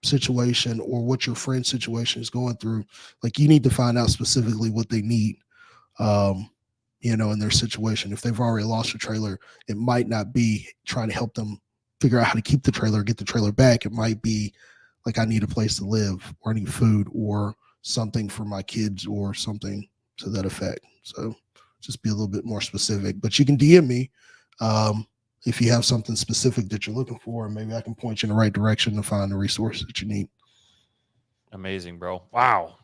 situation or what your friend's situation is going through, like you need to find out specifically what they need, in their situation. If they've already lost a trailer, it might not be trying to help them figure out how to keep the trailer, get the trailer back. It might be like, I need a place to live, or I need food, or something for my kids, or something to that effect. So just be a little bit more specific, but you can DM me if you have something specific that you're looking for, and maybe I can point you in the right direction to find the resources that you need. Amazing, bro. Wow.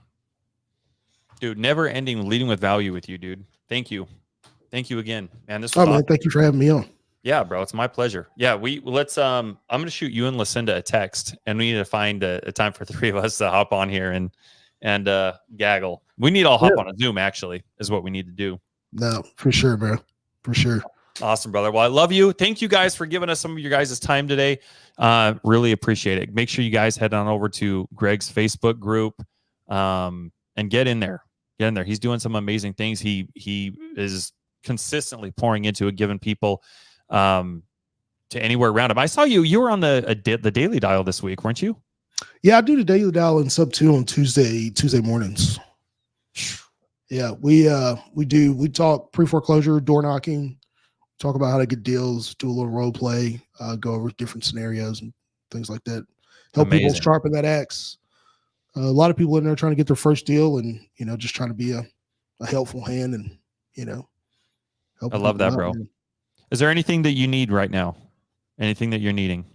Dude, never ending leading with value with you, dude. Thank you. Thank you again, man. This was man, thank you for having me on. Yeah, bro. It's my pleasure. Yeah, let's I'm going to shoot you and Lucinda a text, and we need to find a time for three of us to hop on here and gaggle. We need all hop on a Zoom, actually, is what we need to do. No, for sure, bro. For sure. Awesome, brother. Well, I love you. Thank you guys for giving us some of your guys' time today. Really appreciate it. Make sure you guys head on over to Greg's Facebook group and get in there. Get in there. He's doing some amazing things. He is consistently pouring into it, giving people to anywhere around him. I saw you were on the Daily Dial this week, weren't you? Yeah, I do the Daily Dial in sub 2 on Tuesday mornings. Yeah, we talk pre-foreclosure, door knocking, talk about how to get deals, do a little role play, go over different scenarios and things like that. Help people sharpen that axe. A lot of people in there trying to get their first deal, and just trying to be a helpful hand, and help. I love that, bro. Is there anything that you need right now? Anything that you're needing?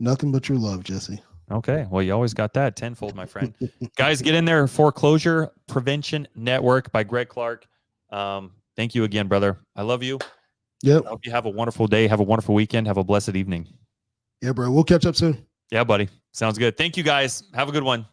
Nothing but your love, Jesse. Okay. Well, you always got that tenfold, my friend. Guys, get in there. Foreclosure Prevention Network by Greg Clark. Thank you again, brother. I love you. Yep. I hope you have a wonderful day. Have a wonderful weekend. Have a blessed evening. Yeah, bro. We'll catch up soon. Yeah, buddy. Sounds good. Thank you, guys. Have a good one.